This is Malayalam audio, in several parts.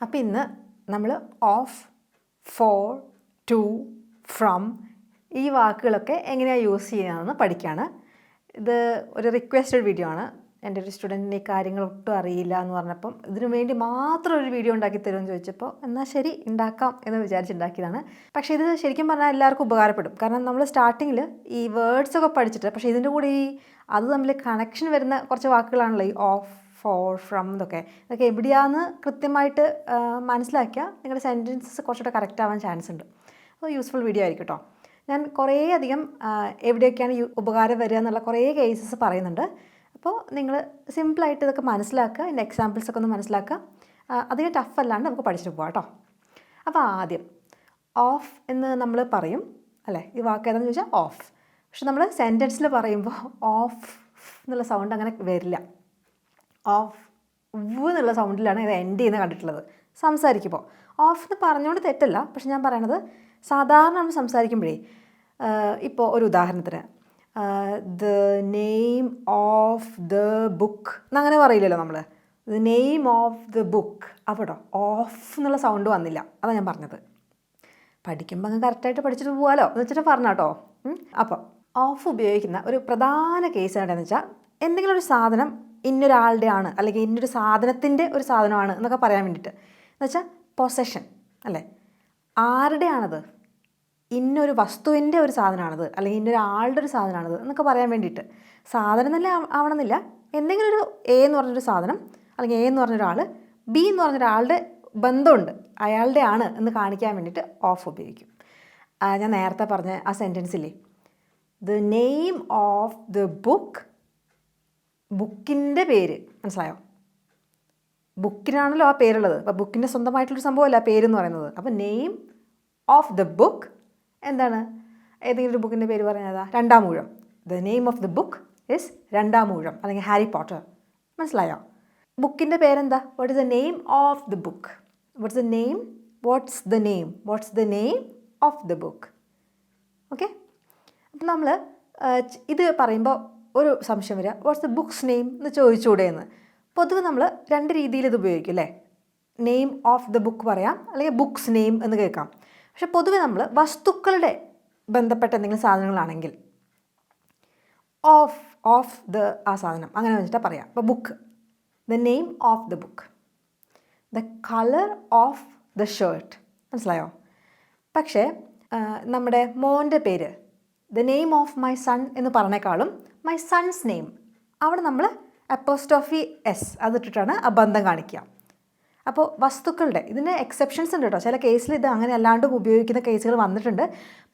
അപ്പോൾ ഇന്ന് നമ്മൾ ഓഫ്, ഫോർ, ടു, ഫ്രം ഈ വാക്കുകളൊക്കെ എങ്ങനെയാണ് യൂസ് ചെയ്യുന്നതെന്ന് പഠിക്കുകയാണ്. ഇത് ഒരു റിക്വസ്റ്റഡ് വീഡിയോ ആണ്. എൻ്റെ ഒരു സ്റ്റുഡൻറ്റിന് ഈ കാര്യങ്ങൾ ഒട്ടും അറിയില്ല എന്ന് പറഞ്ഞപ്പം ഇതിനു വേണ്ടി മാത്രം ഒരു വീഡിയോ ഉണ്ടാക്കി തരുമെന്ന് ചോദിച്ചപ്പോൾ എന്നാൽ ശരി ഉണ്ടാക്കാം എന്ന് വിചാരിച്ചുണ്ടാക്കിയതാണ്. പക്ഷേ ഇത് ശരിക്കും പറഞ്ഞാൽ എല്ലാവർക്കും ഉപകാരപ്പെടും. കാരണം നമ്മൾ സ്റ്റാർട്ടിങ്ങിൽ ഈ വേർഡ്സൊക്കെ പഠിച്ചിട്ട് പക്ഷേ ഇതിൻ്റെ കൂടെ അത് തമ്മിൽ കണക്ഷൻ വരുന്ന കുറച്ച് വാക്കുകളാണല്ലോ ഈ ഓഫ്, ഫോർ, ഫ്രം ഇതൊക്കെ എവിടെയാണെന്ന് കൃത്യമായിട്ട് മനസ്സിലാക്കിയാൽ നിങ്ങളുടെ സെൻറ്റൻസസ് കുറച്ചുകൂടെ കറക്റ്റ് ആവാൻ ചാൻസ് ഉണ്ട്. അപ്പോൾ യൂസ്ഫുൾ വീഡിയോ ആയിരിക്കും കേട്ടോ. ഞാൻ കുറേയധികം എവിടെയൊക്കെയാണ് ഉപകാരം വരിക എന്നുള്ള കുറേ കേസസ് പറയുന്നുണ്ട്. അപ്പോൾ നിങ്ങൾ സിമ്പിളായിട്ട് ഇതൊക്കെ മനസ്സിലാക്കുക, ഇതിൻ്റെ എക്സാമ്പിൾസൊക്കെ ഒന്ന് മനസ്സിലാക്കുക. അധികം ടഫ് അല്ലാണ്ട് നമുക്ക് പഠിച്ചിട്ട് പോകാം കേട്ടോ. അപ്പോൾ ആദ്യം ഓഫ് എന്ന് നമ്മൾ പറയും അല്ലേ, ഈ വാക്ക് ഏതാണെന്ന് ചോദിച്ചാൽ ഓഫ്. പക്ഷെ നമ്മൾ സെൻറ്റൻസിൽ പറയുമ്പോൾ ഓഫ് എന്നുള്ള സൗണ്ട് അങ്ങനെ വരില്ല. ഓഫ് എന്നുള്ള സൗണ്ടിലാണ് ഇത് എൻഡ് ചെയ്യുന്നത് കണ്ടിട്ടുള്ളത് സംസാരിക്കുമ്പോൾ. ഓഫ് എന്ന് പറഞ്ഞുകൊണ്ട് തെറ്റല്ല, പക്ഷെ ഞാൻ പറയണത് സാധാരണ നമ്മൾ സംസാരിക്കുമ്പോഴേ ഇപ്പോൾ ഒരു ഉദാഹരണത്തിന് the name of the book എന്നങ്ങനെ പറയില്ലല്ലോ നമ്മൾ. The name of the book അവിടെ ഓഫ് എന്നുള്ള സൗണ്ട് വന്നില്ല, അതാണ് ഞാൻ പറഞ്ഞത്. പഠിക്കുമ്പോൾ അങ്ങ് കറക്റ്റായിട്ട് പഠിച്ചിട്ട് പോകാമല്ലോ എന്ന് വെച്ചിട്ട് പറഞ്ഞ കേട്ടോ. അപ്പോൾ ഓഫ് ഉപയോഗിക്കുന്ന ഒരു പ്രധാന കേസ് എന്താണെന്ന് വെച്ചാൽ എന്തെങ്കിലും ഒരു സാധനം ഇന്നൊരാളുടെ ആണ് അല്ലെങ്കിൽ ഇന്നൊരു സാധനത്തിൻ്റെ ഒരു സാധനമാണ് എന്നൊക്കെ പറയാൻ വേണ്ടിയിട്ട്. എന്നുവെച്ചാൽ പൊസഷൻ അല്ലേ, ആരുടെയാണത്, ഇന്നൊരു വസ്തുവിൻ്റെ ഒരു സാധനമാണത് അല്ലെങ്കിൽ ഇന്നൊരാളുടെ ഒരു സാധനമാണത് എന്നൊക്കെ പറയാൻ വേണ്ടിയിട്ട്. സാധനം തന്നെ ആവണമെന്നില്ല, എന്തെങ്കിലും ഒരു എ എന്ന് പറഞ്ഞൊരു സാധനം അല്ലെങ്കിൽ എ എന്ന് പറഞ്ഞൊരാൾ ബി എന്ന് പറഞ്ഞൊരാളുടെ ബന്ധമുണ്ട്, അയാളുടെ ആണ് എന്ന് കാണിക്കാൻ വേണ്ടിയിട്ട് ഓഫ് ഉപയോഗിക്കും. ഞാൻ നേരത്തെ പറഞ്ഞ ആ സെൻറ്റൻസില്ലേ, the name of the book, ബുക്കിൻ്റെ പേര് മനസ്സിലായോ, ബുക്കിനാണല്ലോ ആ പേരുള്ളത്. അപ്പോൾ ബുക്കിൻ്റെ സ്വന്തമായിട്ടുള്ളൊരു സംഭവമല്ല പേരെന്ന് പറയുന്നത്. അപ്പോൾ നെയിം ഓഫ് ദ ബുക്ക് എന്താണ്, ഏതെങ്കിലും ഒരു ബുക്കിൻ്റെ പേര് പറഞ്ഞതാ Randamoozham. The name of the book is Randamoozham അല്ലെങ്കിൽ ഹാരി പോട്ടർ. മനസ്സിലായോ? ബുക്കിൻ്റെ പേരെന്താ, what is the name of the book, what's the name, what's the name of the book. Okay. അപ്പം നമ്മൾ ഇത് പറയുമ്പോൾ ഒരു സംശയം വരിക, വാട്ട്സ് ദ ബുക്സ് നെയിം എന്ന് ചോദിച്ചുകൂടെ എന്ന്. പൊതുവെ നമ്മൾ രണ്ട് രീതിയിൽ ഇത് ഉപയോഗിക്കും അല്ലേ. നെയിം ഓഫ് ദ ബുക്ക് പറയാം അല്ലെങ്കിൽ ബുക്സ് നെയിം എന്ന് കേൾക്കാം. പക്ഷെ പൊതുവെ നമ്മൾ വസ്തുക്കളുടെ ബന്ധപ്പെട്ട എന്തെങ്കിലും സാധനങ്ങളാണെങ്കിൽ ഓഫ് ദ ആ സാധനം അങ്ങനെ വെച്ചിട്ടാണ് പറയാം. അപ്പോൾ book, the name of the book, the colour of the shirt. മനസ്സിലായോ? പക്ഷേ നമ്മുടെ മോൻ്റെ പേര് the name of my son എന്ന് പറഞ്ഞേക്കാളും മൈ സൺസ് നെയിം അവിടെ നമ്മൾ അപ്പോസ്ട്രോഫി എസ് അതിട്ടിട്ടാണ് ആ ബന്ധം കാണിക്കുക. അപ്പോൾ വസ്തുക്കളുടെ ഇതിന് എക്സെപ്ഷൻസ് ഉണ്ട് കേട്ടോ. ചില കേസിൽ ഇത് അങ്ങനെ അല്ലാണ്ടും ഉപയോഗിക്കുന്ന കേസുകൾ വന്നിട്ടുണ്ട്.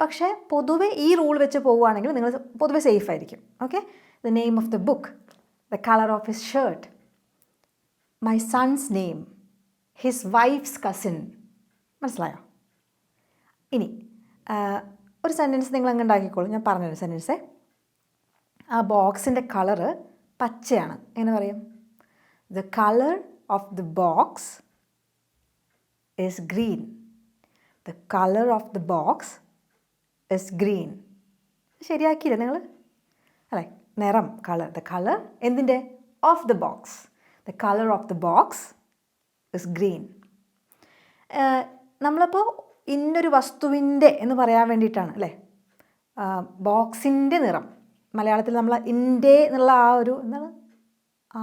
പക്ഷേ പൊതുവെ ഈ റൂൾ വെച്ച് പോവുകയാണെങ്കിൽ നിങ്ങൾ പൊതുവെ സേഫ് ആയിരിക്കും. Okay. The name of the book, the colour of his shirt, my son's name, his wife's cousin. മനസ്സിലായോ? ഇനി ഒരു സെൻറ്റൻസ് നിങ്ങൾ അങ്ങ് ഉണ്ടാക്കിക്കോളൂ. ഞാൻ പറഞ്ഞൊരു സെൻറ്റൻസേ, ആ ബോക്സിൻ്റെ കളറ് പച്ചയാണ്. എങ്ങനെ പറയും? The colour of the box is green. The color of the box is green. ശരിയാക്കിയില്ലേ നിങ്ങൾ? അല്ലേ, നിറം, കളർ. ദ കളർ എന്തിൻ്റെ? Of the box. The colour of the box is green. നമ്മളപ്പോൾ ഇന്നൊരു വസ്തുവിൻ്റെ എന്ന് പറയാൻ വേണ്ടിയിട്ടാണ് അല്ലേ. ബോക്സിൻ്റെ നിറം മലയാളത്തിൽ നമ്മൾ ഇൻ്റെ എന്നുള്ള ആ ഒരു എന്താണ്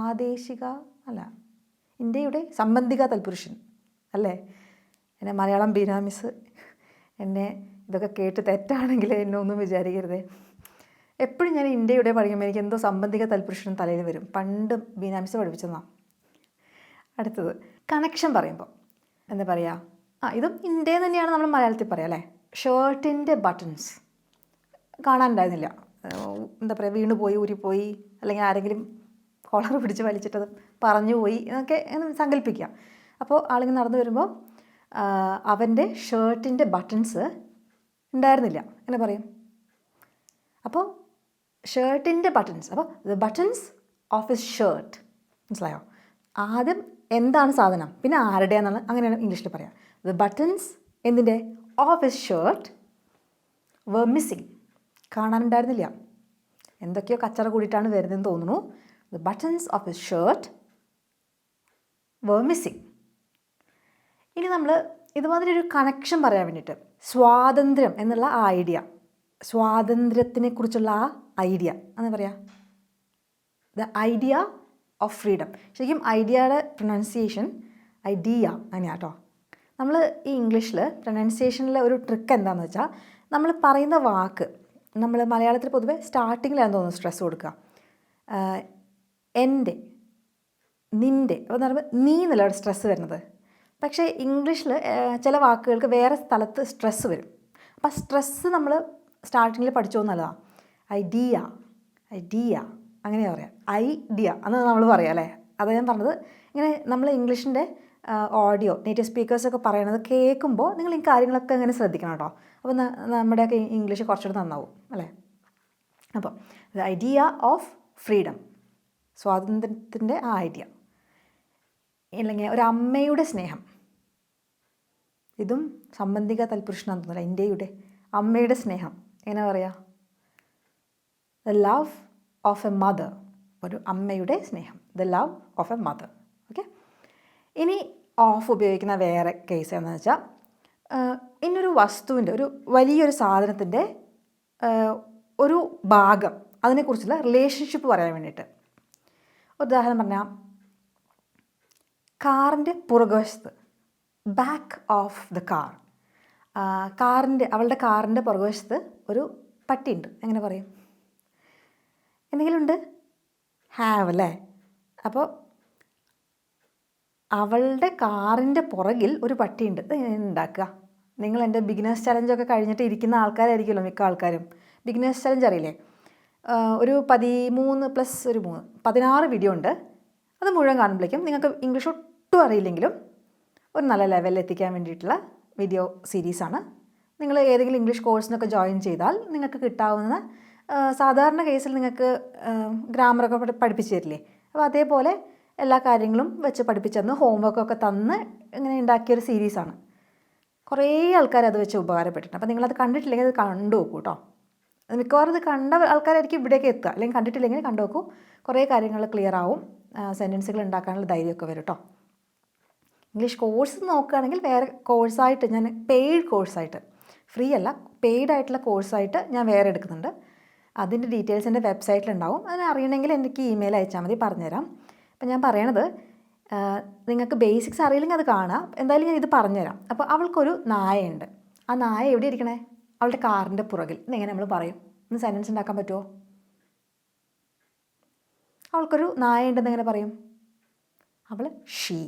ആദേശിക അല്ല, ഇന്ത്യയുടെ സംബന്ധിക തൽപുരുഷൻ അല്ലേ. എന്നെ മലയാളം ബീന മിസ് എന്നെ ഇതൊക്കെ കേട്ട് തെറ്റാണെങ്കിൽ എന്നെ ഒന്നും വിചാരിക്കരുതേ. എപ്പോഴും ഞാൻ ഇന്ത്യയുടെ പഠിക്കുമ്പോൾ എനിക്ക് എന്തോ സംബന്ധിക തൽപുരുഷൻ തലയിൽ വരും. പണ്ട് ബീന മിസ് പഠിപ്പിച്ചതാണ്. അടുത്തത് കണക്ഷൻ പറയുമ്പോൾ എന്താ പറയുക, ഇതും ഇന്ത്യ തന്നെയാണ് നമ്മൾ മലയാളത്തിൽ പറയാം അല്ലേ. ഷർട്ടിൻ്റെ ബട്ടൺസ് കാണാനുണ്ടായിരുന്നില്ല, എന്താ പറയുക, വീണുപോയി, ഊരിപ്പോയി, അല്ലെങ്കിൽ ആരെങ്കിലും കോളർ പിടിച്ച് വലിച്ചിട്ടത് പറഞ്ഞു പോയി എന്നൊക്കെ സങ്കല്പിക്കുക. അപ്പോൾ ആളിങ്ങനെ നടന്നു വരുമ്പോൾ അവൻ്റെ ഷർട്ടിൻ്റെ ബട്ടൺസ് ഉണ്ടായിരുന്നില്ല എന്ന് പറയും. അപ്പോൾ ഷർട്ടിൻ്റെ ബട്ടൺസ്, അപ്പോൾ the buttons of his shirt. മനസ്സിലായോ? ആദ്യം എന്താണ് സാധനം, പിന്നെ ആരുടെയാണെന്നാണ് അങ്ങനെയാണ് ഇംഗ്ലീഷിൽ പറയാം. ദ ബട്ടൺസ് എന്തിൻ്റെ? Of his shirt were missing. കാണാനുണ്ടായിരുന്നില്ല, എന്തൊക്കെയോ കച്ചറ കൂടിയിട്ടാണ് വരുന്നതെന്ന് തോന്നുന്നു. The buttons of his shirt were missing. ഇനി നമ്മൾ ഇതുമാതിരി ഒരു കണക്ഷൻ പറയാൻ വേണ്ടിയിട്ട് സ്വാതന്ത്ര്യം എന്നുള്ള ആ ഐഡിയ, സ്വാതന്ത്ര്യത്തിനെ കുറിച്ചുള്ള ആ ഐഡിയ എന്ന് പറയാം, ദ ഐഡിയ ഓഫ് ഫ്രീഡം. ശരിക്കും ഐഡിയയുടെ പ്രൊനൗൺസിയേഷൻ ഐഡിയ അങ്ങനെയാണ് കേട്ടോ. നമ്മൾ ഈ ഇംഗ്ലീഷിൽ പ്രൊനൗൺസിയേഷനിലെ ഒരു ട്രിക്ക് എന്താണെന്ന് വെച്ചാൽ, നമ്മൾ പറയുന്ന വാക്ക് നമ്മൾ മലയാളത്തിൽ പൊതുവെ സ്റ്റാർട്ടിങ്ങിലാണ് തോന്നുന്നു സ്ട്രെസ് കൊടുക്കുക. എൻ്റെ, നിൻ്റെ, അപ്പോൾ എന്ന് പറയുമ്പോൾ നീ എന്നല്ല അവിടെ സ്ട്രെസ് വരുന്നത്. പക്ഷേ ഇംഗ്ലീഷിൽ ചില വാക്കുകൾക്ക് വേറെ സ്ഥലത്ത് സ്ട്രെസ് വരും. അപ്പോൾ സ്ട്രെസ്സ് നമ്മൾ സ്റ്റാർട്ടിങ്ങിൽ പഠിച്ചോ നല്ലതാണ്. ഐഡിയ, ഐഡിയ അങ്ങനെയാണ് പറയാം. ഐഡിയ എന്ന് നമ്മൾ പറയാം അല്ലേ. അതാണ് ഞാൻ പറഞ്ഞത്. ഇങ്ങനെ നമ്മൾ ഇംഗ്ലീഷിൻ്റെ ഓഡിയോ നേറ്റീവ് സ്പീക്കേഴ്സൊക്കെ പറയണത് കേൾക്കുമ്പോൾ നിങ്ങൾ ഈ കാര്യങ്ങളൊക്കെ ഇങ്ങനെ ശ്രദ്ധിക്കണം കേട്ടോ. അപ്പോൾ നമ്മുടെയൊക്കെ ഇംഗ്ലീഷ് കുറച്ചുകൂടെ നന്നാവും അല്ലേ. അപ്പോൾ ദ ഐഡിയ ഓഫ് ഫ്രീഡം, സ്വാതന്ത്ര്യത്തിൻ്റെ ആ ഐഡിയ. അല്ലെങ്കിൽ ഒരു അമ്മയുടെ സ്നേഹം, ഇതും സംബന്ധിക തൽപുരുഷനാണെന്ന് തോന്നില്ല. ഇന്ത്യയുടെ അമ്മയുടെ സ്നേഹം എങ്ങനെ പറയാം? The love of A mother, ഒരു അമ്മയുടെ സ്നേഹം, the love of A mother. Okay. ഇനി ഓഫ് ഉപയോഗിക്കുന്ന വേറെ കേസ് എന്താണെന്ന് വെച്ചാൽ, ഇന്നൊരു വസ്തുവിൻ്റെ, ഒരു വലിയൊരു സാധനത്തിൻ്റെ ഒരു ഭാഗം, അതിനെക്കുറിച്ചുള്ള റിലേഷൻഷിപ്പ് പറയാൻ വേണ്ടിയിട്ട്. ഉദാഹരണം പറഞ്ഞാൽ, കാറിൻ്റെ പുറകുവശത്ത്, ബാക്ക് ഓഫ് ദ കാർ, അവളുടെ കാറിൻ്റെ പുറകുവശത്ത് ഒരു പട്ടിയുണ്ട്. എങ്ങനെ പറയും? എന്തെങ്കിലും ഉണ്ട്? ഹാവ് അല്ലേ. അപ്പോൾ അവളുടെ കാറിൻ്റെ പുറകിൽ ഒരു പട്ടിയുണ്ട്. ഇത് ഉണ്ടാക്കുക. നിങ്ങൾ എൻ്റെ ബിഗിനേഴ്സ് ചലഞ്ചൊക്കെ കഴിഞ്ഞിട്ട് ഇരിക്കുന്ന ആൾക്കാരായിരിക്കുമല്ലോ മിക്ക ആൾക്കാരും. ബിഗിനേഴ്സ് ചലഞ്ച് അറിയില്ലേ? ഒരു 16 വീഡിയോ ഉണ്ട്. അത് മുഴുവൻ കാണുമ്പോഴേക്കും നിങ്ങൾക്ക് ഇംഗ്ലീഷ് ഒട്ടും അറിയില്ലെങ്കിലും ഒരു നല്ല ലെവലിൽ എത്തിക്കാൻ വേണ്ടിയിട്ടുള്ള വീഡിയോ സീരീസാണ്. നിങ്ങൾ ഏതെങ്കിലും ഇംഗ്ലീഷ് കോഴ്സിനൊക്കെ ജോയിൻ ചെയ്താൽ നിങ്ങൾക്ക് കിട്ടാവുന്ന, സാധാരണ കേസിൽ നിങ്ങൾക്ക് ഗ്രാമറൊക്കെ പഠിപ്പിച്ചു തരില്ലേ, അപ്പോൾ അതേപോലെ എല്ലാ കാര്യങ്ങളും വെച്ച് പഠിപ്പിച്ചു തന്ന് ഹോംവർക്കൊക്കെ തന്ന് ഇങ്ങനെ ഉണ്ടാക്കിയൊരു സീരീസാണ്. കുറേ ആൾക്കാർ അത് വെച്ച് ഉപകാരപ്പെട്ടിട്ടുണ്ട്. അപ്പോൾ നിങ്ങളത് കണ്ടിട്ടില്ലെങ്കിൽ അത് കണ്ടു നോക്കൂ കേട്ടോ. അത് മിക്കവാറും ഇത് കണ്ട ആൾക്കാരായിരിക്കും ഇവിടേക്ക് എത്തുക. അല്ലെങ്കിൽ കണ്ടിട്ടില്ലെങ്കിൽ കണ്ടു നോക്കൂ. കുറേ കാര്യങ്ങൾ ക്ലിയർ ആവും. സെൻറ്റൻസുകൾ ഉണ്ടാക്കാനുള്ള ധൈര്യമൊക്കെ വരും കേട്ടോ. ഇംഗ്ലീഷ് കോഴ്സ് നോക്കുകയാണെങ്കിൽ വേറെ കോഴ്സായിട്ട് ഞാൻ പെയ്ഡ് കോഴ്സായിട്ട്, ഫ്രീ അല്ല പെയ്ഡായിട്ടുള്ള കോഴ്സായിട്ട് ഞാൻ വേറെ എടുക്കുന്നുണ്ട്. അതിൻ്റെ ഡീറ്റെയിൽസ് എൻ്റെ വെബ്സൈറ്റിലുണ്ടാവും. അതിന് അറിയണമെങ്കിൽ എനിക്ക് ഇമെയിൽ അയച്ചാൽ മതി, പറഞ്ഞുതരാം. അപ്പം ഞാൻ പറയണത്, നിങ്ങൾക്ക് ബേസിക്സ് അറിയില്ലെങ്കിൽ അത് കാണാം. എന്തായാലും ഞാൻ ഇത് പറഞ്ഞുതരാം. അപ്പോൾ അവൾക്കൊരു നായയുണ്ട്. ആ നായ എവിടെ ഇരിക്കണേ? അവളുടെ കാറിൻ്റെ പുറകിൽ. ഇന്നെങ്ങനെ നമ്മൾ പറയും? ഒന്ന് സെൻറ്റൻസ് ഉണ്ടാക്കാൻ പറ്റുമോ? അവൾക്കൊരു നായ ഉണ്ടെന്ന് എങ്ങനെ പറയും? അവൾ ഷീ.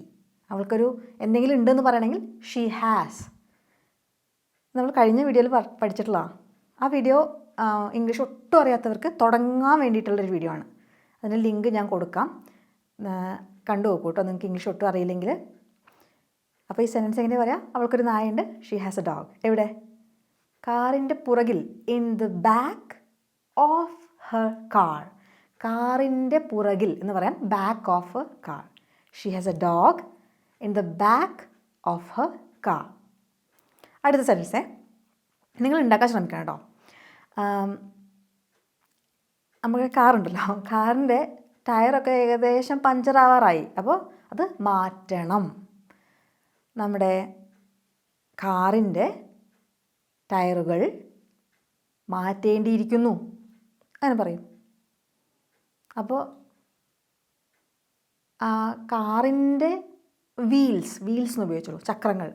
അവൾക്കൊരു എന്തെങ്കിലും ഉണ്ടെന്ന് പറയണമെങ്കിൽ ഷീ ഹാസ്. നമ്മൾ കഴിഞ്ഞ വീഡിയോയിൽ പഠിച്ചിട്ടുള്ളതാണ്. ആ വീഡിയോ ഇംഗ്ലീഷ് ഒട്ടും അറിയാത്തവർക്ക് തുടങ്ങാൻ വേണ്ടിയിട്ടുള്ളൊരു വീഡിയോ ആണ്. അതിൻ്റെ ലിങ്ക് ഞാൻ കൊടുക്കാം, കണ്ടു നോക്കൂ കേട്ടോ, നിങ്ങൾക്ക് ഇംഗ്ലീഷ് ഒട്ടും അറിയില്ലെങ്കിൽ. അപ്പോൾ ഈ സെൻറ്റൻസ് എങ്ങനെ പറയാം? അവൾക്കൊരു നായുണ്ട്, ഷീ ഹാസ് എ ഡോഗ്. എവിടെ? കാറിൻ്റെ പുറകിൽ, in the back of her car. കാറിൻ്റെ പുറകിൽ എന്ന് പറയാൻ back of her car. She has A dog in the back of her car. അടുത്ത സെൻറ്റൻസേ നിങ്ങൾ ഉണ്ടാക്കാൻ ശ്രമിക്കണം കേട്ടോ. നമുക്ക് കാറുണ്ടല്ലോ, കാറിൻ്റെ ടയറൊക്കെ ഏകദേശം പഞ്ചറാവാറായി. അപ്പോൾ അത് മാറ്റണം. നമ്മുടെ കാറിൻ്റെ ടയറുകൾ മാറ്റേണ്ടിയിരിക്കുന്നു അങ്ങനെ പറയും. അപ്പോൾ കാറിൻ്റെ വീൽസ് എന്ന് ഉപയോഗിച്ചുള്ളൂ, ചക്രങ്ങൾ.